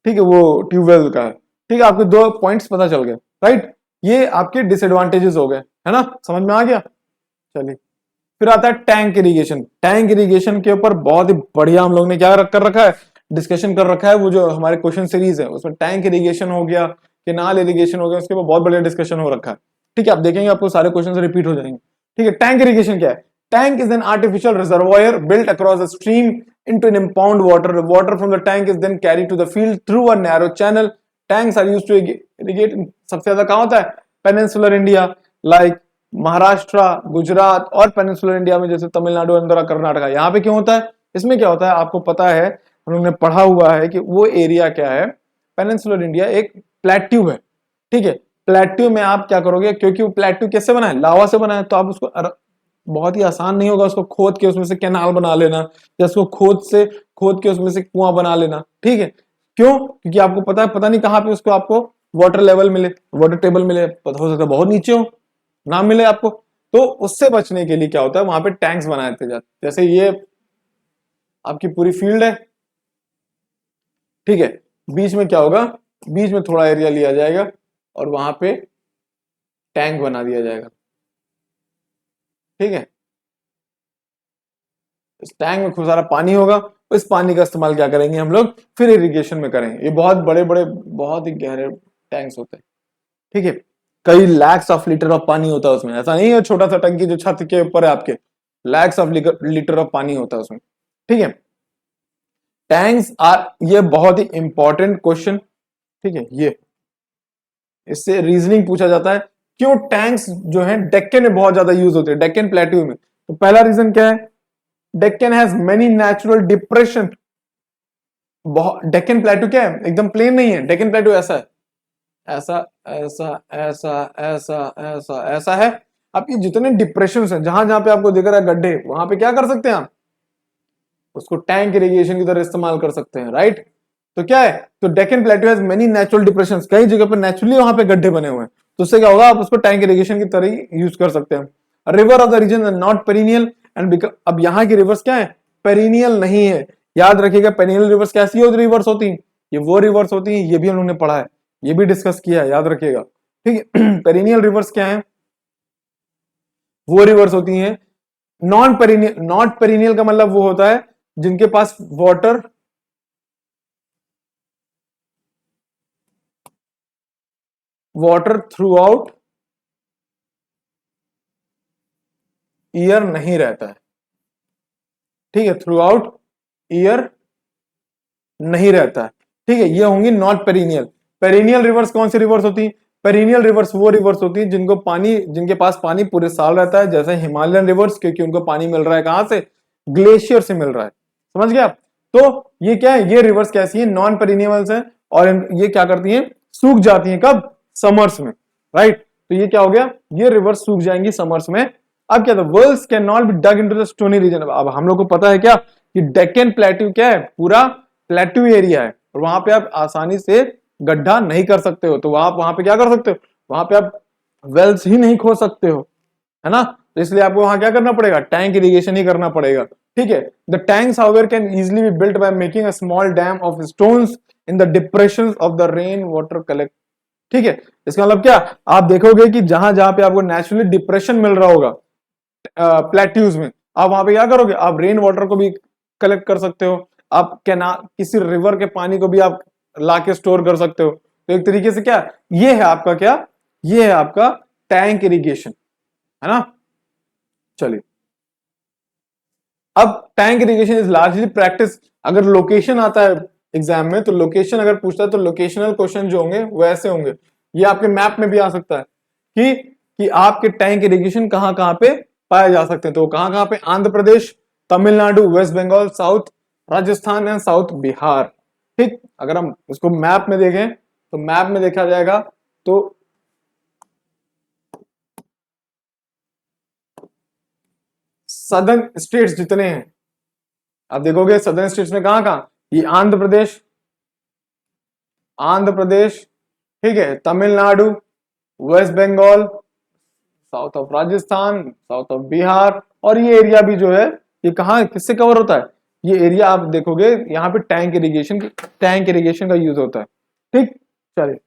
ठीक है, वो ट्यूबवेल का है, ठीक है। आपके दो पॉइंट्स पता चल गए, राइट, ये आपके डिसएडवांटेजेस हो गए, है ना, समझ में आ गया। चलिए फिर आता है टैंक इरिगेशन। टैंक इरिगेशन के ऊपर बहुत ही बढ़िया हम लोग ने क्या कर रखा है, डिस्कशन कर रखा है। वो जो हमारे क्वेश्चन सीरीज है उसमें टैंक इरिगेशन हो गया, केनाल इरिगेशन हो गया, उसके ऊपर बहुत बढ़िया डिस्कशन हो रखा है, ठीक है। आप देखेंगे आपको सारे क्वेश्चन रिपीट हो जाएंगे, ठीक है। टैंक इरिगेशन क्या है, tank is an artificial reservoir built across a stream into an impound water. Water from the tank is then carried to the field through a narrow channel. Tanks are used to irrigate, सबसे ज्यादा कहाँ होता है, peninsular India, like Maharashtra, Gujarat और peninsular India में जैसे तमिलनाडु, आंध्र, कर्नाटका। यहाँ पे क्यों होता है, इसमें क्या होता है आपको पता है, हम लोगों ने पढ़ा हुआ है कि वो एरिया क्या है, पेनिनसुलर इंडिया एक प्लेट्यू है, ठीक है। प्लेट्यू में आप क्या करोगे, क्योंकि वो प्लेट्यू कैसे बना है, लावा से बना है, तो आप उसको बहुत ही आसान नहीं होगा उसको खोद के उसमें से कैनाल बना लेना, या उसको खोद के उसमें से कुआं बना लेना, ठीक है। क्यों, क्योंकि आपको पता है, पता नहीं कहाँ पे उसको आपको वाटर लेवल मिले, वाटर टेबल मिले, पता हो सकता है बहुत नीचे हो, ना मिले आपको। तो उससे बचने के लिए क्या होता है, वहां पे टैंक्स बनाए जाते, जैसे ये आपकी पूरी फील्ड है, ठीक है, बीच में क्या होगा, बीच में थोड़ा एरिया लिया जाएगा और वहां पे टैंक बना दिया जाएगा, ठीक है। इस टैंक में खूब सारा पानी होगा, इस पानी का इस्तेमाल क्या करेंगे हम लोग, फिर इरिगेशन में करेंगे। ये बहुत बड़े बड़े बहुत ही गहरे टैंक्स होते हैं, ठीक है, कई लैक्स ऑफ लीटर ऑफ पानी होता है उसमें, ऐसा नहीं है छोटा सा टंकी जो छत के ऊपर है आपके, लैक्स ऑफ लीटर ऑफ पानी होता है उसमें, ठीक है। टैंक्स आर, ये बहुत ही इंपॉर्टेंट क्वेश्चन, ठीक है, ये इससे रीजनिंग पूछा जाता है, क्यों टैंक्स जो है डेक्कन में बहुत ज्यादा यूज होते हैं, डेक्कन प्लेट्यू में। तो पहला रीजन क्या है, Deccan has many natural depression. Deccan plateau क्या है, एकदम प्लेन नहीं है, डेक्कन प्लेट्यू ऐसा है, ऐसा ऐसा ऐसा ऐसा ऐसा ऐसा है। आपकी जितने डिप्रेशन है, जहां जहां पे आपको दिख रहा है गड्ढे, वहां पे क्या कर सकते हैं आप, उसको टैंक इरिगेशन की तरह इस्तेमाल कर सकते हैं, राइट। तो क्या है, तो Deccan plateau has many natural depression, कई जगह पर नेचुरली वहां पे गड्ढे बने हुए हैं, तो उससे क्या होगा, आप उसको टैंक इरिगेशन की तरह ही यूज कर सकते हैं। River of the region not perennial and, अब यहाँ की रिवर्स क्या है, पेरिनियल नहीं है। याद रखिएगा पेरिनियल रिवर्स कैसी हो रिवर्स होती है, ये वो रिवर्स होती है, ये भी हम लोगों ने पढ़ा है, ये भी डिस्कस किया है, याद रखिएगा, ठीक है। पेरिनियल रिवर्स क्या है, वो रिवर्स होती हैं नॉन पेरिनियल। नॉट पेरिनियल का मतलब वो होता है जिनके पास वाटर थ्रू आउट ईयर नहीं रहता है, ठीक है, थ्रू आउट ईयर नहीं रहता है, ठीक है, ये होंगी नॉट पेरिनियल। पेरिनियल रिवर्स कौन सी रिवर्स होती है, पेरिनियल रिवर्स वो रिवर्स होती है जिनको पानी, जिनके पास पानी पूरे साल रहता है, जैसे हिमालयन रिवर्स, क्योंकि उनको पानी मिल रहा है कहां से, ग्लेशियर से मिल रहा है, समझ गया। तो ये क्या है, ये रिवर्स कैसी है, नॉन पेरिनियल्स है, और ये क्या करती हैं, सूख जाती हैं, कब, समर्स में, राइट। तो ये क्या हो गया, ये रिवर्स सूख जाएंगी समर्स में। अब क्या था, wells can not be dug into the stony region. अब हम लोग को पता है क्या कि डेक्कन प्लेट्यू क्या है, पूरा प्लेट्यू एरिया है, और वहां पे आप आसानी से गड्ढा नहीं कर सकते हो, तो आप वहां पे क्या कर सकते हो, वहां पे आप वेल्स ही नहीं खोद सकते हो, है ना। तो इसलिए आपको वहां क्या करना पड़ेगा, टैंक इरिगेशन ही करना पड़ेगा, ठीक है। The tanks however can easily be built by making a small dam of stones in the depressions of the rain water collect, ठीक है। इसका मतलब क्या, आप देखोगे कि जहां जहां पे आपको नेचुरली डिप्रेशन मिल रहा होगा प्लेट्यूज में, आप वहां पे क्या करोगे, आप रेन वाटर को भी कलेक्ट कर सकते हो, आप कैनाल किसी रिवर के पानी को भी आप ला के स्टोर कर सकते हो। तो एक तरीके से क्या, ये है आपका क्या, ये है आपका टैंक इरिगेशन, है ना। चलिए, अब tank irrigation is largely practice, अगर लोकेशन आता है एग्जाम में, तो लोकेशन अगर पूछता है तो लोकेशनल क्वेश्चन जो होंगे वो ऐसे होंगे, ये आपके मैप में भी आ सकता है कि आपके टैंक इरिगेशन कहां कहां पे पाए जा सकते हैं, तो कहां कहां पे, Andhra Pradesh, Tamil Nadu, waste Bengal, south Rajasthan and south Bihar, ठीक। अगर हम इसको मैप में देखें तो मैप में देखा जाएगा तो सदर्न स्टेट्स जितने हैं, आप देखोगे सदर्न स्टेट्स में कहां कहां, ये आंध्र प्रदेश, आंध्र प्रदेश, ठीक है, Tamil Nadu, waste Bengal, south of Rajasthan, south of Bihar, और ये एरिया भी जो है ये कहाँ किससे कवर होता है, ये एरिया आप देखोगे यहाँ पे टैंक इरिगेशन का यूज होता है, ठीक। चलिए,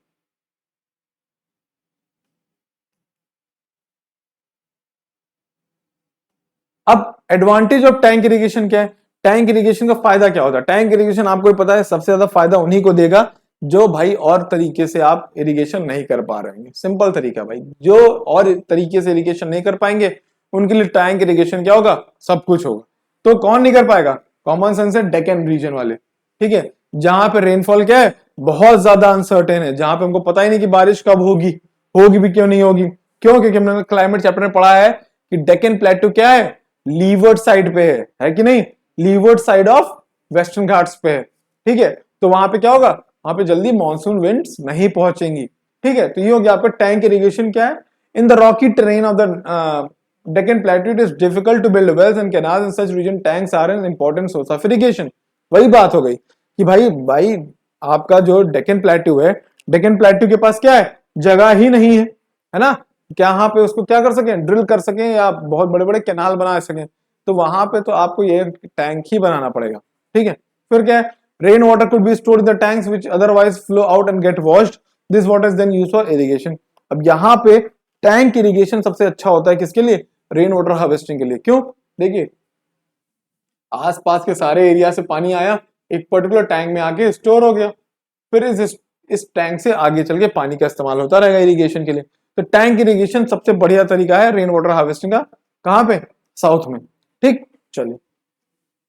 अब एडवांटेज ऑफ टैंक इरिगेशन क्या है, टैंक इरिगेशन का फायदा क्या होता है, टैंक इरिगेशन आपको पता है सबसे ज्यादा फायदा उन्हीं को देगा जो भाई और तरीके से आप इरिगेशन नहीं कर पा रहे हैं, सिंपल तरीका भाई, जो और तरीके से इरिगेशन नहीं कर पाएंगे उनके लिए टैंक इरिगेशन क्या होगा, सब कुछ होगा। तो कौन नहीं कर पाएगा, कॉमन सेंस है, डेक्कन रीजन वाले, ठीक है, जहां पे रेनफॉल क्या है, बहुत ज्यादा अनसर्टेन है, जहां पे हमको पता ही नहीं कि बारिश कब होगी, होगी भी क्यों नहीं होगी, क्यों, क्योंकि हमने क्लाइमेट चैप्टर में पढ़ा है कि डेक्कन प्लेटू क्या है, लीवर्ड साइड पे है कि नहीं, levered side of western Ghats पे है, ठीक है। तो वहां पे क्या होगा, वहां पे जल्दी मानसून विंड्स नहीं पहुंचेंगी, ठीक है। तो ये हो गया आपका टैंक इरिगेशन क्या है, in the Rocky terrain of the Deccan Plateau, it is difficult to build wells and canals in such region. Tanks are an important source of irrigation. वही बात हो गई कि भाई भाई आपका जो डेक्कन प्लेट्यू है, डेक्कन प्लेट्यू के पास क्या है, जगह ही नहीं है ना, क्या यहाँ पे उसको क्या कर सके, ड्रिल कर सके या बहुत बड़े बड़े कैनाल बना सके, तो वहां पे तो आपको ये टैंक ही बनाना पड़ेगा, ठीक है। फिर क्या है, rain water could be stored in the tanks which otherwise flow out and get washed, this water is then used for irrigation. अब यहाँ पे टैंक इरिगेशन सबसे अच्छा होता है किसके लिए, रेन वाटर हार्वेस्टिंग के लिए, क्यों, देखिए आसपास के सारे एरिया से पानी आया, एक पर्टिकुलर टैंक में आके स्टोर हो गया, फिर इस टैंक से आगे चल के पानी का इस्तेमाल होता रहेगा इरिगेशन के लिए। तो टैंक इरिगेशन सबसे बढ़िया तरीका है रेन वाटर हार्वेस्टिंग का, कहां पे, साउथ में, ठीक। चलिए,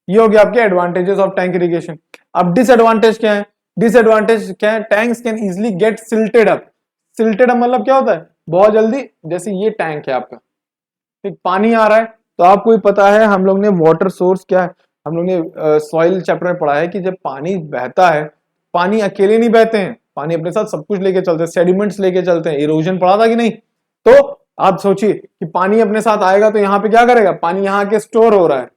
ये हो गया आपके एडवांटेजेस ऑफ टैंक इरिगेशन। अब डिसएडवांटेज क्या है, डिसएडवांटेज क्या है, tanks can easily get silted up, silted up मतलब क्या होता है, बहुत जल्दी, जैसे ये टैंक है आपका, ठीक, पानी आ रहा है, तो आपको भी पता है, हम लोग ने वाटर सोर्स क्या है, हम लोग ने सॉइल चैप्टर में पढ़ा है कि जब पानी बहता है, पानी अकेले नहीं बहते हैं, पानी अपने साथ सब कुछ लेके चलते हैं, सेडिमेंट्स लेके चलते हैं, इरोजन पढ़ा था कि नहीं। तो आप सोचिए कि पानी अपने साथ आएगा तो यहाँ पे क्या करेगा, पानी यहाँ के स्टोर हो रहा है,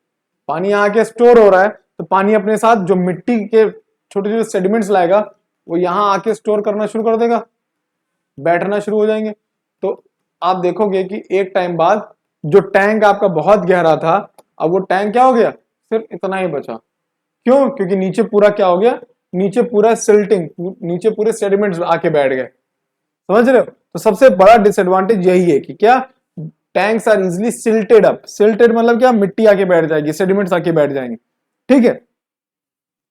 पानी यहाँ के स्टोर हो रहा है, तो पानी अपने साथ जो मिट्टी के छोटे छोटे सेडिमेंट्स लाएगा वो यहाँ आके स्टोर करना शुरू कर देगा, बैठना शुरू हो जाएंगे। तो आप देखोगे कि एक टाइम बाद जो टैंक आपका बहुत गहरा था, अब वो टैंक क्या हो गया, सिर्फ इतना ही बचा, क्यों, क्योंकि नीचे पूरा क्या हो गया, नीचे पूरा सिल्टिंग, नीचे पूरे सेडिमेंट्स आके बैठ गए, समझ रहे हो। तो सबसे बड़ा डिसएडवांटेज यही है कि क्या, टैंक्स आर इजिली सिल्टेड अप, सिल्टेड मतलब क्या, मिट्टी आके बैठ जाएगी, सेडिमेंट्स आके बैठ जाएंगे, ठीक है,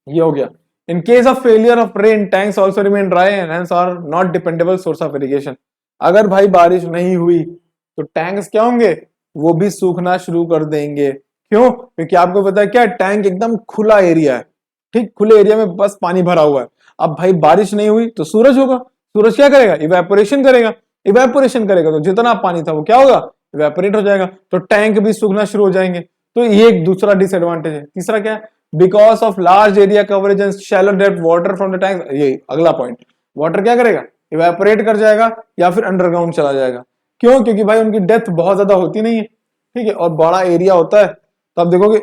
ये हो गया। In case of failure of rain, tanks also remain dry and hence are not dependable source of irrigation. अगर भाई बारिश नहीं हुई तो टैंक्स क्या होंगे, वो भी सूखना शुरू कर देंगे, क्यों, क्योंकि आपको पता है क्या, टैंक एकदम खुला एरिया है, ठीक, खुले एरिया में बस पानी भरा हुआ है। अब भाई बारिश नहीं हुई तो सूरज होगा, सूरज क्या करेगा, इवेपोरेशन करेगा, इवेपोरेशन करेगा तो जितना पानी था वो क्या होगा, इवेपोरेट हो जाएगा, तो टैंक भी सूखना शुरू हो जाएंगे। तो ये एक दूसरा डिसएडवांटेज है। तीसरा क्या है, because of large area coverage and shallow depth water from the tank, ये अगला पॉइंट, वाटर क्या करेगा, इवेपोरेट कर जाएगा या फिर अंडरग्राउंड चला जाएगा, क्यों, क्योंकि भाई उनकी डेप्थ बहुत ज्यादा होती नहीं है, ठीक है, और बड़ा एरिया होता है। तो आप देखोगे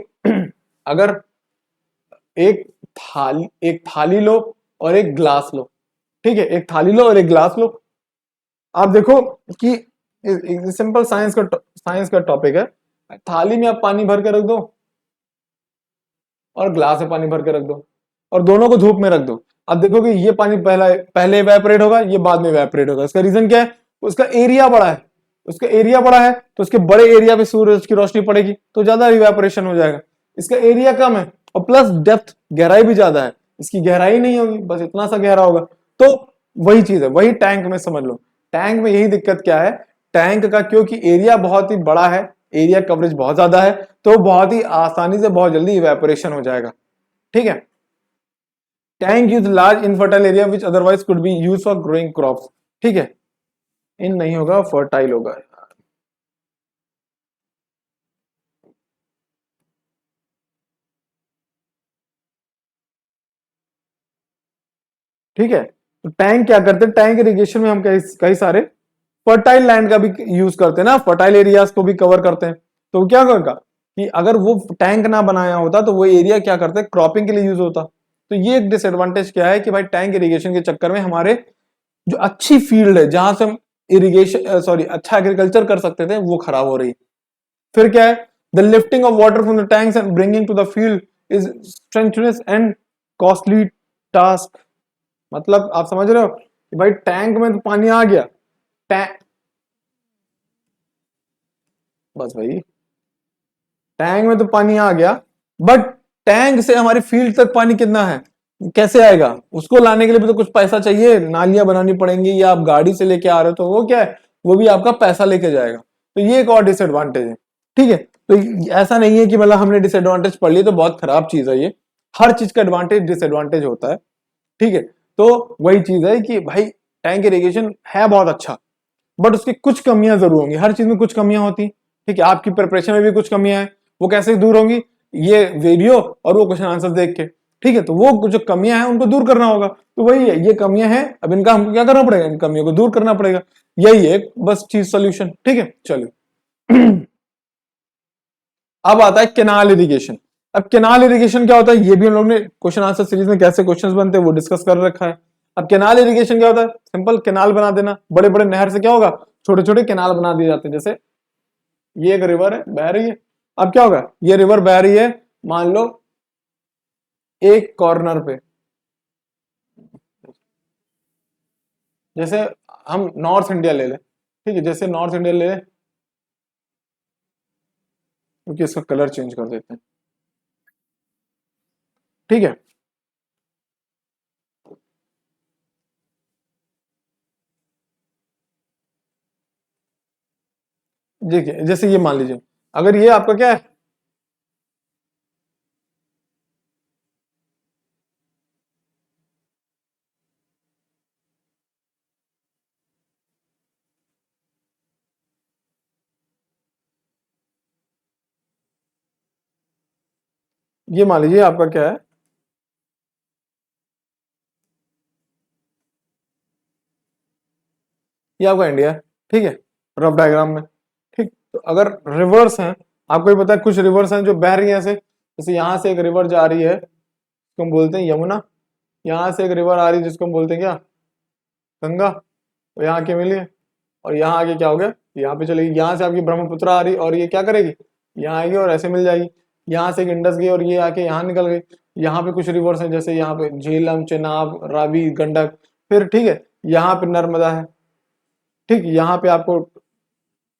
अगर एक थाली लो और एक ग्लास लो, ठीक है, एक थाली लो और एक ग्लास लो। आप देखो कि सिंपल साइंस का टॉपिक है। थाली में आप पानी भर के रख दो और ग्लास में पानी भर के रख दो और दोनों को धूप में रख दो। अब देखोगे ये पानी पहले इवेपोरेट होगा, ये बाद में इवेपोरेट होगा। इसका रीजन क्या है? उसका एरिया बड़ा है। उसका एरिया बड़ा है तो उसके बड़े एरिया पे सूरज की रोशनी पड़ेगी तो ज्यादा इवेपोरेशन हो जाएगा। इसका एरिया कम है और प्लस डेप्थ गहराई भी ज्यादा है, इसकी गहराई नहीं होगी, बस इतना सा गहरा होगा। तो वही चीज है, वही टैंक में समझ लो। टैंक में यही दिक्कत क्या है, टैंक का क्योंकि एरिया बहुत ही बड़ा है, एरिया कवरेज बहुत ज्यादा है, तो बहुत ही आसानी से बहुत जल्दी इवेपोरेशन हो जाएगा। ठीक है। Tank use large infertile area which otherwise could be use for growing crops. ठीक है, इन नहीं होगा, फर्टाइल होगा। ठीक है, तो टैंक क्या करते हैं, टैंक इरिगेशन में हम कई सारे फर्टाइल लैंड का भी यूज करते हैं ना, फर्टाइल एरियाज को भी कवर करते हैं। तो क्या करेगा कि अगर वो टैंक ना बनाया होता तो वो एरिया क्या करते हैं, क्रॉपिंग के लिए यूज होता। तो ये एक डिसएडवांटेज क्या है कि भाई टैंक इरिगेशन के चक्कर में हमारे जो अच्छी फील्ड है जहां से हम इरिगेशन अच्छा एग्रीकल्चर कर सकते थे वो खराब हो रही है। फिर क्या है, the lifting of water from the tanks and bringing to the field is strenuous and costly task. मतलब आप समझ रहे हो कि भाई टैंक में तो पानी आ गया, टैंक, बस भाई टैंक में तो पानी आ गया, बट टैंक से हमारी फील्ड तक पानी कितना है, कैसे आएगा? उसको लाने के लिए भी तो कुछ पैसा चाहिए, नालियां बनानी पड़ेंगी, या आप गाड़ी से लेके आ रहे हो तो वो क्या है, वो भी आपका पैसा लेके जाएगा। तो ये एक और डिसएडवांटेज है। ठीक है, तो ऐसा नहीं है कि मतलब हमने डिसएडवांटेज पढ़ लिया तो बहुत खराब चीज है ये। हर चीज का एडवांटेज डिसएडवांटेज होता है। ठीक है, तो वही चीज है कि भाई टैंक इरिगेशन है बहुत अच्छा, बट उसकी कुछ कमियां जरूर होंगी, हर चीज में कुछ कमियां होती। ठीक है, आपकी प्रिपरेशन में भी कुछ कमियां हैं, वो कैसे दूर होंगी, ये वीडियो और वो क्वेश्चन आंसर देख के। ठीक है, तो वो जो कमियां हैं उनको दूर करना होगा। तो वही है, ये कमियां हैं, अब इनका हमको क्या करना पड़ेगा, इन कमियों को दूर करना पड़ेगा। यही है बस चीज, सोल्यूशन। ठीक है, चलिए। अब आता है केनाल इरिगेशन। अब केनाल इरिगेशन क्या होता है, ये भी हम लोग ने क्वेश्चन आंसर सीरीज में कैसे क्वेश्चंस बनते हैं वो डिस्कस कर रखा है। अब केनाल इरिगेशन क्या होता है, सिंपल केनाल बना देना। बड़े बड़े नहर से क्या होगा, छोटे छोटे केनाल बना दिए जाते हैं। जैसे ये एक रिवर है, बह रही है। अब क्या होगा, ये रिवर बह रही है, मान लो एक कॉर्नर पे, जैसे हम नॉर्थ इंडिया ले लें। ठीक है, जैसे नॉर्थ इंडिया ले लें, क्योंकि इसका कलर चेंज कर देते हैं। ठीक है, देखिए जैसे ये मान लीजिए, अगर ये आपका क्या है, ये मान लीजिए आपका क्या है, ये आपका इंडिया है। ठीक है, रफ डायग्राम में। ठीक, तो अगर रिवर्स हैं, आपको भी पता है कुछ रिवर्स हैं जो बह रही हैं ऐसे, जैसे यहां से एक रिवर जा रही है जिसको हम बोलते हैं यमुना, यहाँ से एक रिवर आ रही है जिसको हम बोलते हैं क्या, गंगा। तो यहाँ के मिली है, और यहाँ आगे क्या हो गया, यहाँ पे चलेगी। यहाँ से आपकी ब्रह्मपुत्र आ रही और ये क्या करेगी, यहाँ आएगी और ऐसे मिल जाएगी। यहाँ से एक इंडस गई और ये आके यहाँ निकल गई। यहाँ पे कुछ रिवर्स हैं, जैसे यहाँ पे झेलम, चेनाब, रावी, गंडक। फिर ठीक है, यहाँ पे नर्मदा है। ठीक, यहाँ पे आपको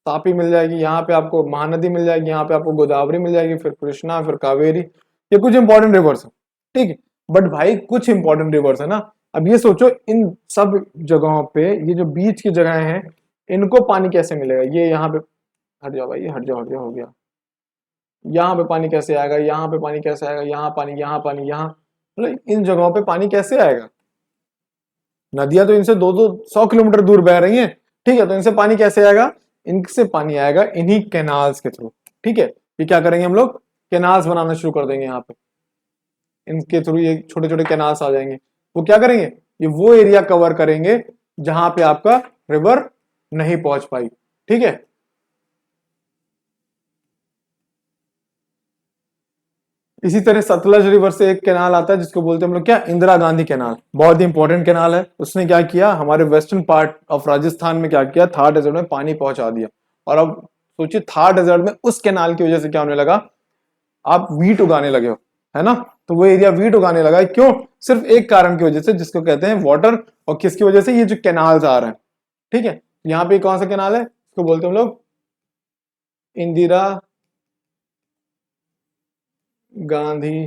तापी मिल जाएगी, यहाँ पे आपको महानदी मिल जाएगी, यहाँ पे आपको गोदावरी मिल जाएगी, फिर कृष्णा, फिर कावेरी। ये कुछ इंपॉर्टेंट रिवर्स है। ठीक है, बट भाई कुछ इंपॉर्टेंट रिवर्स है ना। अब ये सोचो, इन सब जगहों पे ये जो बीच की जगह हैं, इनको पानी कैसे मिलेगा? ये यहाँ पे, हट जाओ भाई, हट जाओ, हो गया। यहाँ पे पानी कैसे आएगा, यहाँ पे पानी कैसे आएगा, यहाँ पानी, यहाँ पानी, यहाँ, मतलब इन जगहों पे पानी कैसे आएगा? नदियां तो इनसे दो दो 100 किलोमीटर दूर बह रही हैं। ठीक है, तो इनसे पानी कैसे आएगा, इनसे पानी आएगा इन्हीं कैनाल्स के थ्रू। ठीक है, ये क्या करेंगे हम लोग, कैनाल्स बनाना शुरू कर देंगे यहाँ पे, इनके थ्रू ये छोटे छोटे कैनाल्स आ जाएंगे। वो क्या करेंगे, ये वो एरिया कवर करेंगे जहां पे आपका रिवर नहीं पहुंच पाई। ठीक है, इसी तरह सतलज रिवर से एक कैनाल आता है जिसको बोलते हैं हम लोग क्या, इंदिरा गांधी कैनाल। बहुत ही इंपॉर्टेंट कैनाल है। उसने क्या किया, हमारे वेस्टर्न पार्ट ऑफ राजस्थान में क्या किया, थार डेजर्ट में पानी पहुंचा दिया। और अब सोचिए थार डेजर्ट में उस कैनाल की वजह से क्या होने लगा, आप वीट उगाने लगे हो, है ना। तो वो एरिया वीट उगाने लगा है, क्यों, सिर्फ एक कारण की वजह से, जिसको कहते हैं वाटर। और किसकी वजह से, ये जो कैनाल्स आ रहे हैं, ठीक है। यहाँ पे कौन सा कैनाल है, इसको बोलते हैं हम लोग इंदिरा गांधी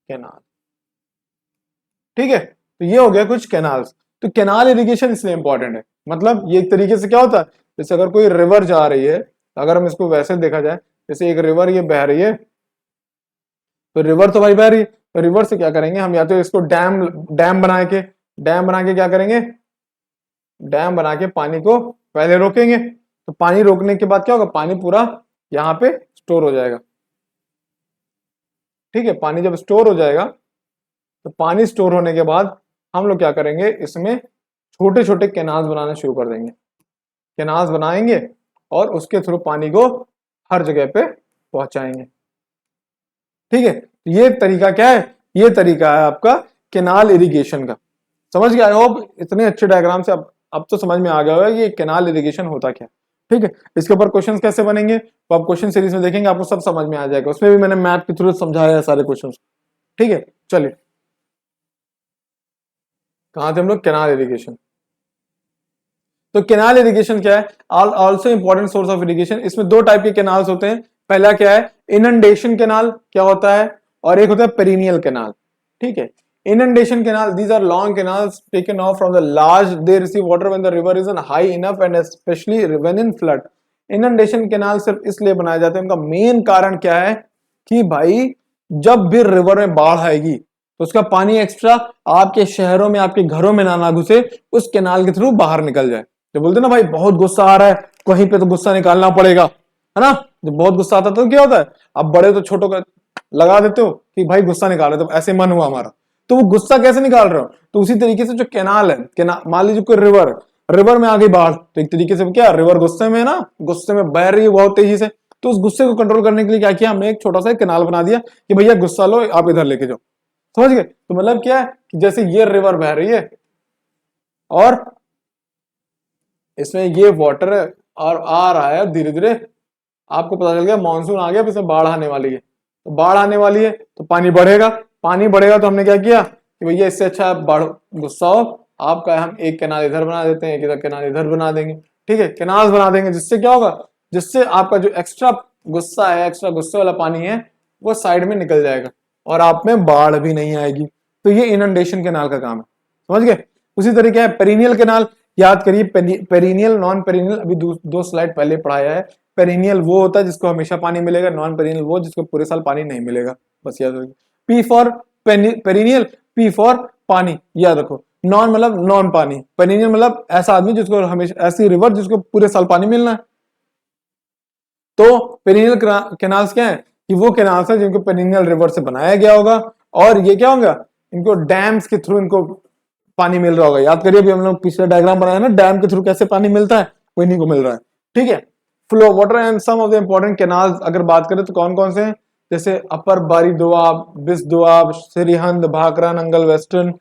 कैनाल, ठीक है। तो ये हो गया कुछ कैनाल्स। तो कैनाल इरिगेशन इसलिए इंपॉर्टेंट है, मतलब ये एक तरीके से क्या होता है, जैसे अगर कोई रिवर जा रही है, अगर हम इसको वैसे देखा जाए, जैसे एक रिवर ये बह रही है, तो रिवर तो भाई बह रही है, तो रिवर से क्या करेंगे हम, या तो इसको डैम डैम बना के क्या करेंगे, डैम बना के पानी को पहले रोकेंगे। तो पानी रोकने के बाद क्या होगा, पानी पूरा यहाँ पे स्टोर हो जाएगा, ठीक है। पानी जब स्टोर हो जाएगा, तो पानी स्टोर होने के बाद हम लोग क्या करेंगे, इसमें छोटे छोटे कैनाल्स बनाना शुरू कर देंगे। कैनाल्स बनाएंगे और उसके थ्रू पानी को हर जगह पे पहुंचाएंगे, ठीक है। ये तरीका क्या है, ये तरीका है आपका कैनाल इरिगेशन का। समझ गए, आई होप इतने अच्छे डायग्राम से अब तो समझ में आ गया होगा ये कैनाल इरिगेशन होता क्या, ठीक है। इसके ऊपर क्वेश्चंस कैसे बनेंगे, तो आप क्वेश्चन सीरीज में देखेंगे, आपको सब समझ में आ जाएगा। उसमें भी मैंने मैप के थ्रू समझाया है सारे क्वेश्चन, ठीक है। चलिए, कहां थे हम लोग, कैनाल इरिगेशन। तो कैनाल इरिगेशन क्या है, also important source of irrigation. इसमें दो टाइप के कैनाल्स होते हैं। पहला क्या है, इनंडेशन कैनाल क्या होता है, और एक होता है पेरिनियल कैनाल, ठीक है। Inundation canal, these are long canals taken off from the large, they receive water when the river is in high enough and specially when in flood. Inundation canal सिर्फ इसलिए बनाए जाते हैं, उनका मेन कारण क्या है कि भाई जब भी रिवर में बाढ़ आएगी तो उसका पानी एक्स्ट्रा आपके शहरों में, आपके घरों में ना घुसे, उस कैनाल के थ्रू बाहर निकल जाए। जो बोलते ना भाई बहुत गुस्सा आ रहा है, कहीं पे तो गुस्सा निकालना पड़ेगा, है ना। जब बहुत गुस्सा आता है तो क्या होता है, अब बड़े तो छोटों का लगा देते हो कि भाई गुस्सा निकाले, तो ऐसे मन हुआ हमारा, तो वो गुस्सा कैसे निकाल रहे हो। तो उसी तरीके से जो कैनाल है, मान लीजिए कोई रिवर में आ गई बाढ़, तो एक तरीके से क्या, रिवर गुस्से में ना, गुस्से में बह रही है बहुत तेजी से, तो उस गुस्से को कंट्रोल करने के लिए क्या किया हमने, एक छोटा सा कैनाल बना दिया कि भैया गुस्सा लो, आप इधर लेके जाओ। समझ गए, तो मतलब क्या है कि जैसे ये रिवर बह रही है और इसमें ये वाटर और आ रहा है धीरे धीरे, आपको पता चल गया मानसून आ गया, अब इसमें बाढ़ आने वाली है, तो बाढ़ आने वाली है तो पानी बढ़ेगा, पानी बढ़ेगा तो हमने क्या किया कि भैया इससे अच्छा आप बाढ़ गुस्सा हो, आपका हम एक कैनाल इधर बना देते हैं, एक इधर कैनाल इधर बना देंगे, ठीक है। कैनाल बना देंगे, जिससे क्या होगा, जिससे आपका जो एक्स्ट्रा गुस्सा है, एक्स्ट्रा गुस्से वाला पानी है, वो साइड में निकल जाएगा और आप में बाढ़ भी नहीं आएगी। तो ये इनंडेशन कैनाल का काम है, समझ गए। उसी तरीके है पेरिनियल कैनाल, याद करिए पेरिनियल नॉन पेरिनियल, अभी दो स्लाइड पहले पढ़ाया है। पेरिनियल वो होता है जिसको हमेशा पानी मिलेगा, नॉन पेरिनियल वो जिसको पूरे साल पानी नहीं मिलेगा, बस याद रखिए। P for perennial, P for pani, याद रखो। नॉन मतलब नॉन पानी, पेरिनियल मतलब ऐसा आदमी जिसको हमेशा, ऐसी रिवर जिसको पूरे साल पानी मिलना है। तो पेरिनियल कैनाल्स क्या है कि वो कैनाल्स है जिनको पेरिनियल रिवर से बनाया गया होगा, और ये क्या होगा, इनको डैम्स के थ्रू इनको पानी मिल रहा होगा। याद करिए अभी हम लोग पिछला डायग्राम बनाया ना, डैम के थ्रू कैसे पानी मिलता है, वो इन्हीं को मिल रहा है, ठीक है। Flow water and some of the important canals अगर बात करें तो कौन कौन से हैं, जैसे अपर बारी दोआब, बिस दोआब, सिरिहंद, भाखरा, नंगल, वेस्टर्न,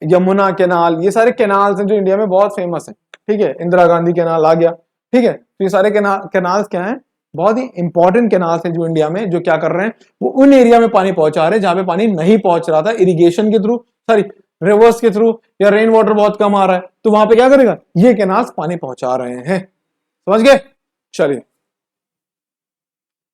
यमुना कैनाल, ये सारे कैनाल्स हैं जो इंडिया में बहुत फेमस है, ठीक है। इंदिरा गांधी कैनाल आ गया, ठीक है। तो ये सारे कैनाल्स क्या है, बहुत ही इंपॉर्टेंट कैनाल्स हैं जो इंडिया में, जो क्या कर रहे हैं, वो उन एरिया में पानी पहुंचा रहे हैं जहां पे पानी नहीं पहुंच रहा था इरिगेशन के थ्रू, सॉरी रिवर्स के थ्रू, या रेन वाटर बहुत कम आ रहा है, तो वहां पे क्या करेगा, ये कैनाल्स पानी पहुंचा रहे हैं, समझ गए। चलिए,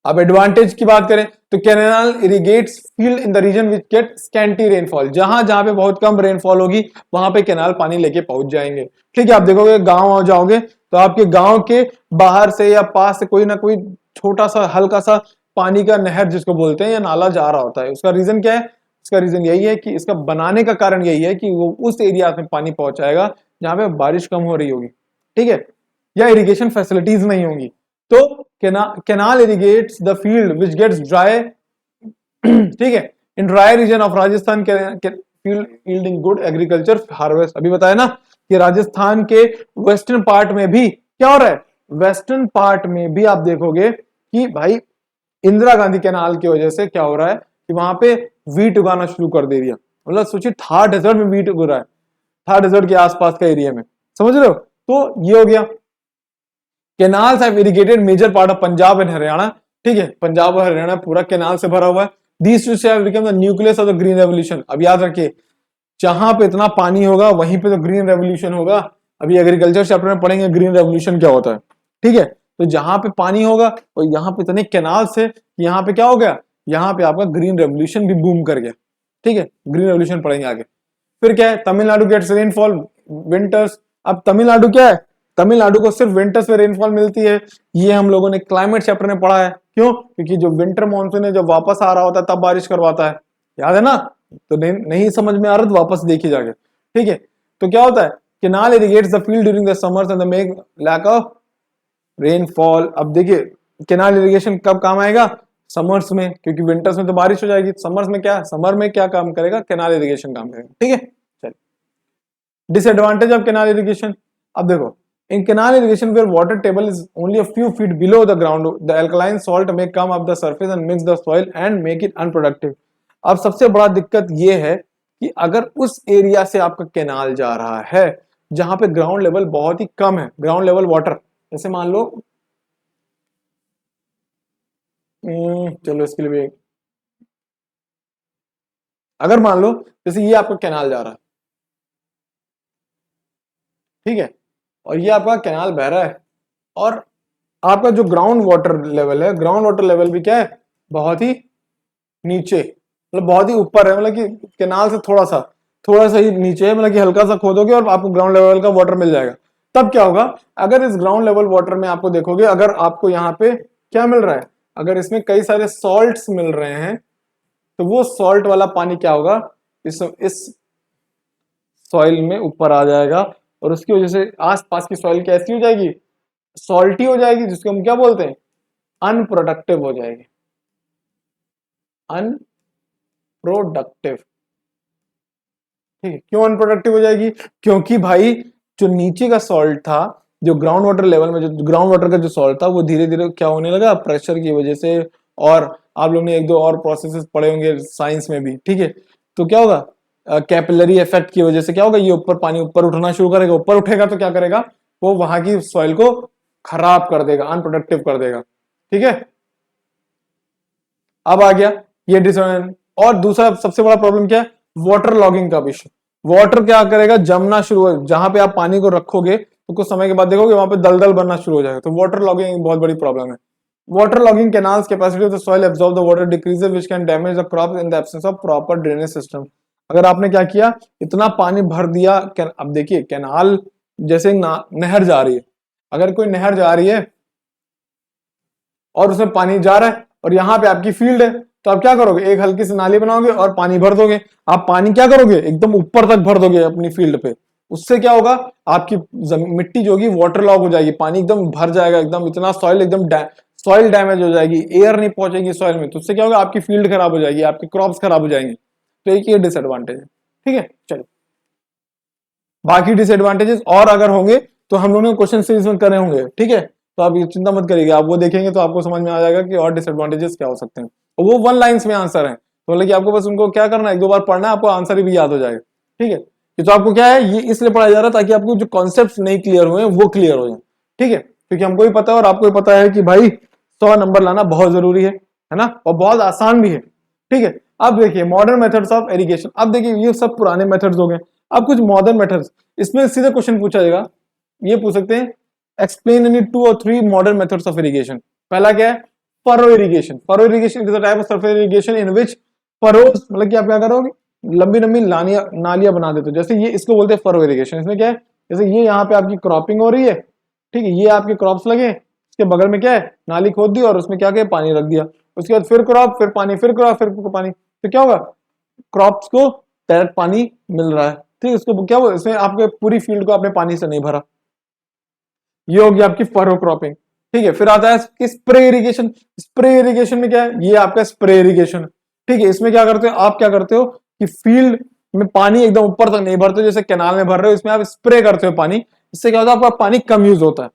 अब एडवांटेज की बात करें तो canal irrigates field in the region which get scanty rainfall, जहां जहां पे बहुत कम रेनफॉल होगी वहां पे कैनाल पानी लेके पहुंच जाएंगे, ठीक है। आप देखोगे गांव आ जाओगे तो आपके गांव के बाहर से या पास से कोई ना कोई छोटा सा हल्का सा पानी का नहर जिसको बोलते हैं या नाला जा रहा होता है। उसका रीजन क्या है, उसका रीजन यही है कि इसका बनाने का कारण यही है कि वो उस एरिया में पानी पहुंचाएगा जहां पे बारिश कम हो रही होगी, ठीक है, या इरिगेशन फैसिलिटीज नहीं होंगी। तो canal irrigates the field which gets dry, ठीक है, in dry region of Rajasthan field yielding good agriculture harvest. अभी बताया ना कि राजस्थान के वेस्टर्न पार्ट में भी क्या हो रहा है, वेस्टर्न पार्ट में भी आप देखोगे कि भाई इंदिरा गांधी कैनाल की वजह से क्या हो रहा है कि वहां पे वीट उगाना शुरू कर दे दिया। मतलब सोचिए थार डेजर्ट में वीट उग रहा है, थार डेजर्ट के आसपास का एरिया में, समझ रहे हो। तो ये हो गया। Canals have irrigated major part of Punjab and Haryana, ठीक है, पंजाब और हरियाणा पूरा कैनाल से भरा हुआ है। These two have become the nucleus of the green revolution. अब याद रखिए, जहां पे इतना पानी होगा वहीं पे तो ग्रीन रेवोल्यूशन होगा। अभी एग्रीकल्चर चैप्टर में पढ़ेंगे ग्रीन रेवोल्यूशन क्या होता है, ठीक है। तो जहां पे पानी होगा और यहाँ पे इतने कैनाल्स है, यहाँ पे क्या हो गया, यहाँ पे आपका ग्रीन रेवोल्यूशन भी बूम कर गया, ठीक है। ग्रीन रेवोल्यूशन पढ़ेंगे आगे। फिर क्या है, तमिलनाडु गेट्स रेनफॉल विंटर्स। अब तमिलनाडु क्या है, तमिलनाडु को सिर्फ विंटर्स में रेनफॉल मिलती है। ये हम लोगों ने क्लाइमेट चैप्टर में पढ़ा है। क्यों, क्योंकि जो विंटर मानसून है जब वापस आ रहा होता है तब बारिश करवाता है, याद है ना। तो नहीं समझ में आ रहा तो वापस देखिए जाके, ठीक है। तो क्या होता है, canal irrigates the field during the summers and the make lack of rainfall. अब देखिए कैनाल इरिगेशन कब काम आएगा, समर्स में, क्योंकि विंटर्स में तो बारिश हो जाएगी। समर्स में क्या, समर में क्या काम करेगा, कैनाल इरिगेशन काम करेगा, ठीक है। चलिए, डिसएडवांटेज ऑफ कैनाल इरिगेशन। अब देखो, in canal irrigation where water table is only a few feet below the ground, the alkaline salt may come up the surface and mix the soil and make it unproductive. अब सबसे बड़ा दिक्कत ये है कि अगर उस एरिया से आपका कैनाल जा रहा है जहां पे ग्राउंड लेवल बहुत ही कम है, ग्राउंड लेवल वाटर, जैसे मान लो चलो इसके लिए भी, अगर मान लो जैसे ये आपका कैनाल जा रहा है, ठीक है, और ये आपका कैनाल बह रहा है, और आपका जो ग्राउंड वाटर लेवल है, ग्राउंड वाटर लेवल भी क्या है, बहुत ही नीचे, मतलब बहुत ही ऊपर है, मतलब कि कैनाल से थोड़ा सा ही नीचे है, मतलब कि हल्का सा खोदोगे और आपको ग्राउंड लेवल का वाटर मिल जाएगा। तब क्या होगा, अगर इस ग्राउंड लेवल वाटर में आपको देखोगे, अगर आपको यहाँ पे क्या मिल रहा है, अगर इसमें कई सारे सॉल्ट्स मिल रहे हैं, तो वो सॉल्ट वाला पानी क्या होगा, इस सॉइल में ऊपर आ जाएगा, और उसकी वजह से आसपास की सॉइल कैसी हो जाएगी, सॉल्टी हो जाएगी, जिसको हम क्या बोलते हैं, अनप्रोडक्टिव हो जाएगी, अनप्रोडक्टिव, ठीक है। क्यों अनप्रोडक्टिव हो जाएगी, क्योंकि भाई जो नीचे का सॉल्ट था, जो ग्राउंड वाटर लेवल में, जो ग्राउंड वाटर का जो सॉल्ट था, वो धीरे धीरे क्या होने लगा, प्रेशर की वजह से, और आप लोगों ने एक दो और प्रोसेसेस पढ़े होंगे साइंस में भी, ठीक है। तो क्या होगा, कैपिलरी इफेक्ट की वजह से क्या होगा, ये ऊपर पानी ऊपर उठना शुरू करेगा, ऊपर उठेगा तो क्या करेगा, वो वहां की सॉइल को खराब कर देगा, अनप्रोडक्टिव कर देगा, ठीक है। अब आ गया ये डिसऑर्डर। और दूसरा सबसे बड़ा प्रॉब्लम क्या है, वाटर लॉगिंग का विषय। वाटर क्या करेगा, जमना शुरू हो, जहां पे आप पानी को रखोगे तो कुछ समय के बाद देखोगे वहां पे दलदल बनना शुरू हो जाएगा। तो वाटर लॉगिंग बहुत बड़ी प्रॉब्लम है। Water logging canals capacity of the soil absorb the water decreases which can damage the crop in the absence of proper drainage system. अगर आपने क्या किया, इतना पानी भर दिया, अब देखिए कैनाल जैसे नहर जा रही है, अगर कोई नहर जा रही है और उसमें पानी जा रहा है और यहाँ पे आपकी फील्ड है, तो आप क्या करोगे, एक हल्की सी नाली बनाओगे और पानी भर दोगे। आप पानी क्या करोगे, एकदम ऊपर तक भर दोगे अपनी फील्ड पे। उससे क्या होगा, आपकी मिट्टी जो होगी वाटर लॉग हो जाएगी, पानी एकदम भर जाएगा, एकदम इतना सॉइल एकदम सॉइल डैमेज हो जाएगी, एयर नहीं पहुंचेगी सॉइल में, तो उससे क्या होगा, आपकी फील्ड खराब हो जाएगी, आपकी क्रॉप्स खराब हो जाएंगे। तो एक ये डिसएडवांटेज है, ठीक है। चलो बाकी डिसएडवांटेजेस और अगर होंगे तो हम लोगों ने क्वेश्चन सीरीज में करे होंगे, ठीक है। तो आप ये चिंता मत करिएगा, आप वो देखेंगे तो आपको समझ में आ जाएगा कि और डिसएडवांटेजेस क्या हो सकते हैं। और वो वन लाइन्स में आंसर है, तो मतलब कि आपको बस उनको क्या करना है, एक दो बार पढ़ना है, आपको आंसर भी याद हो जाएगा, ठीक है। ये तो आपको क्या है, ये इसलिए पढ़ाया जा रहा है ताकि आपको जो कॉन्सेप्ट नहीं क्लियर हुए वो क्लियर हो जाए, ठीक है। क्योंकि हमको भी पता है और आपको भी पता है कि भाई 100 नंबर लाना बहुत जरूरी है ना, और बहुत आसान भी है, ठीक है। अब देखिए मॉडर्न मेथड्स ऑफ इरिगेशन। अब देखिए ये सब पुराने मेथड्स हो गए, अब कुछ मॉडर्न मेथड्स। इसमें सीधा क्वेश्चन पूछा जाएगा, ये पूछ सकते हैं, एक्सप्लेन एनी 2 और 3 मॉडर्न मेथड्स ऑफ इरिगेशन। पहला क्या है, furrow irrigation. Furrow irrigation is a type of surface irrigation in which furrows, मतलब कि आप क्या करोगे, लंबी लंबी नालियां बना देते हो, जैसे ये, इसको बोलते हैं फरो इरिगेशन। इसमें क्या है, जैसे ये यहाँ पे आपकी क्रॉपिंग हो रही है, ठीक है, ये आपके क्रॉप्स लगे, इसके बगल में क्या है, नाली खोद दी और उसमें क्या किया, पानी रख दिया, उसके बाद फिर क्रॉप, फिर पानी, फिर क्रॉप, फिर पानी, तो क्या होगा, क्रॉप्स को डायरेक्ट पानी मिल रहा है, ठीक है। इसको क्या, इसमें आपके पूरी फील्ड को आपने पानी से नहीं भरा। ये होगी आपकी फरो क्रॉपिंग, ठीक है। फिर आता है कि स्प्रे इरिगेशन। स्प्रे इरिगेशन में क्या है, ये आपका स्प्रे इरिगेशन, ठीक है। इसमें क्या करते हो, आप क्या करते हो कि फील्ड में पानी एकदम ऊपर तक नहीं भरते जैसे कैनाल में भर रहे हो, इसमें आप स्प्रे करते हो पानी, इससे क्या होता है, आपका पानी कम यूज होता है,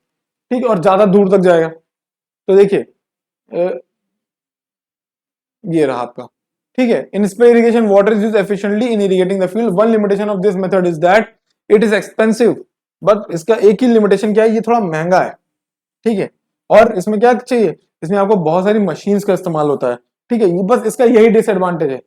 ठीक है, और ज्यादा दूर तक जाएगा। तो देखिए ये रहा आपका, ठीक है। In spray irrigation water is used efficiently in irrigating the field. One limitation of this method is that it is expensive, but इसका एक ही लिमिटेशन क्या है, ये थोड़ा महंगा है, ठीक है। और इसमें क्या चाहिए, इसमें आपको बहुत सारी मशीन्स का इस्तेमाल होता है, ठीक है। ये बस इसका यही डिसएडवांटेज है,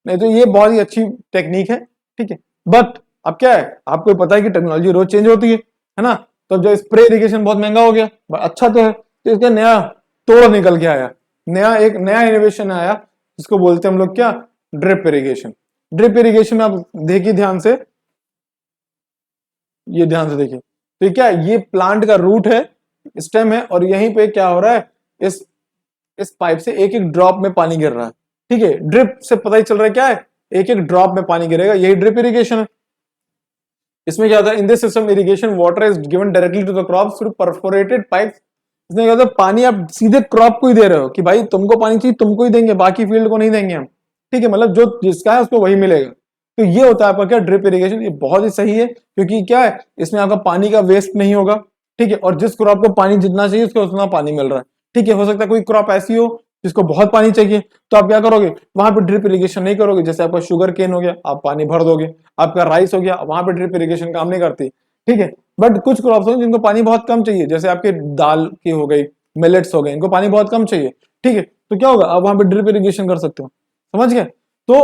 नहीं तो ये बहुत ही अच्छी टेक्निक है, ठीक है। बट अब क्या है, आपको पता है कि टेक्नोलॉजी रोज चेंज होती है ना। तो जो स्प्रे इरिगेशन बहुत महंगा हो गया, अच्छा तो है, तो इसका नया तोड़ निकल के आया, एक नया इनोवेशन आया, जिसको बोलते हैं हम लोग क्या, ड्रिप इरिगेशन। ड्रिप इरिगेशन में आप देखिए ध्यान से, ये ध्यान से देखिए, तो क्या है, ये प्लांट का रूट है, स्टेम है, और यहीं पे क्या हो रहा है, इस पाइप से एक एक ड्रॉप में पानी गिर रहा है, ठीक है। ड्रिप से पता ही चल रहा है क्या है, एक एक ड्रॉप में पानी गिरेगा, यही ड्रिप इरिगेशन है। इसमें क्या होता है, in this system irrigation water is given directly to the crop through perforated pipes. इसमें क्या होता है, पानी आप सीधे क्रॉप को ही दे रहे हो कि भाई तुमको पानी चाहिए तुमको ही देंगे, बाकी फील्ड को नहीं देंगे हम, ठीक है। मतलब जो जिसका है उसको वही मिलेगा। तो ये होता है आपका क्या, ड्रिप इरिगेशन। ये बहुत ही सही है, क्योंकि क्या है, इसमें आपका पानी का वेस्ट नहीं होगा, ठीक है। और जिस क्रॉप को पानी जितना चाहिए उसको उतना पानी मिल रहा है, ठीक है। हो सकता है कोई क्रॉप ऐसी हो जिसको बहुत पानी चाहिए, तो आप क्या करोगे, वहां पे ड्रिप इरिगेशन नहीं करोगे। जैसे आपका शुगर केन हो गया, आप पानी भर दोगे। आपका राइस हो गया, वहां पे ड्रिप इरिगेशन काम नहीं करती, ठीक है। बट कुछ क्रॉप्स हो जिनको पानी बहुत कम चाहिए, जैसे आपके दाल की हो गई, मिलेट्स हो गए, इनको पानी बहुत कम चाहिए, ठीक है। तो क्या होगा, आप वहां पे ड्रिप इरिगेशन कर सकते हो, समझ गए। तो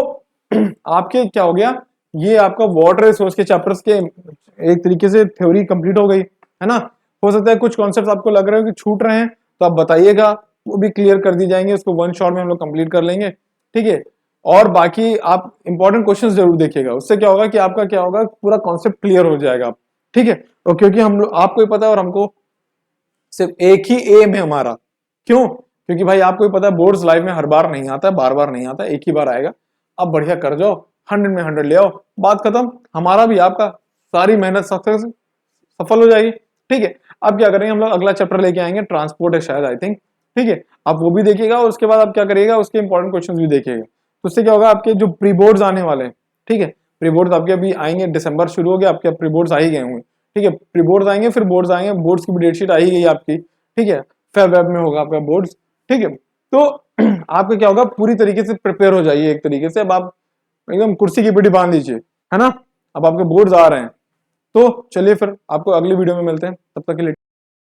आपके क्या हो गया, ये आपका वाटर रिसोर्स के चैप्टर्स के एक तरीके से थ्योरी कंप्लीट हो गई, है ना। हो सकता है कुछ कॉन्सेप्ट आपको लग रहे हो कि छूट रहे हैं, तो आप बताइएगा, वो भी क्लियर कर दी जाएंगे, उसको वन शॉट में हम लोग कंप्लीट कर लेंगे, ठीक है। और बाकी आप इंपॉर्टेंट क्वेश्चंस जरूर देखिएगा, उससे क्या होगा कि आपका क्या होगा, पूरा कॉन्सेप्ट क्लियर हो जाएगा, ठीक है। और क्योंकि हम लोग, आपको ही पता है और हमको सिर्फ एक ही एम है हमारा, क्यों, क्योंकि भाई आपको ही पता है बोर्ड्स लाइफ में हर बार नहीं आता है, बार बार नहीं आता, एक ही बार आएगा। अब बढ़िया कर जाओ, 100 में 100 ले आओ, बात खत्म, हमारा भी आपका सारी मेहनत सक्सेस सफल हो जाएगी, ठीक है। अब क्या करेंगे, हम लोग अगला चैप्टर लेके आएंगे, ट्रांसपोर्ट है शायद, आई थिंक, ठीक है। आप वो भी देखिएगा, और उसके बाद आप क्या करिएगा, उसके इंपॉर्टेंट क्वेश्चन भी देखिएगा। तो उससे क्या होगा, आपके जो प्री बोर्ड्स आने वाले हैं, ठीक है, प्री बोर्ड्स आपके अभी आएंगे, दिसंबर शुरू हो गया, आपके प्री बोर्ड्स आ ही गए होंगे, ठीक है। प्री बोर्ड्स आएंगे, फिर बोर्ड्स आएंगे, बोर्ड्स की भी डेटशीट आ ही गई आपकी, ठीक है। फेब वेब में होगा आपका बोर्ड्स, ठीक है। तो आपका क्या होगा, पूरी तरीके से प्रिपेयर हो जाइए, एक तरीके से अब आप एकदम कुर्सी की पिटी बांध दीजिए, है ना। अब आपके बोर्ड्स आ रहे हैं, तो चलिए फिर आपको अगली वीडियो में मिलते हैं, तब तक के लिए।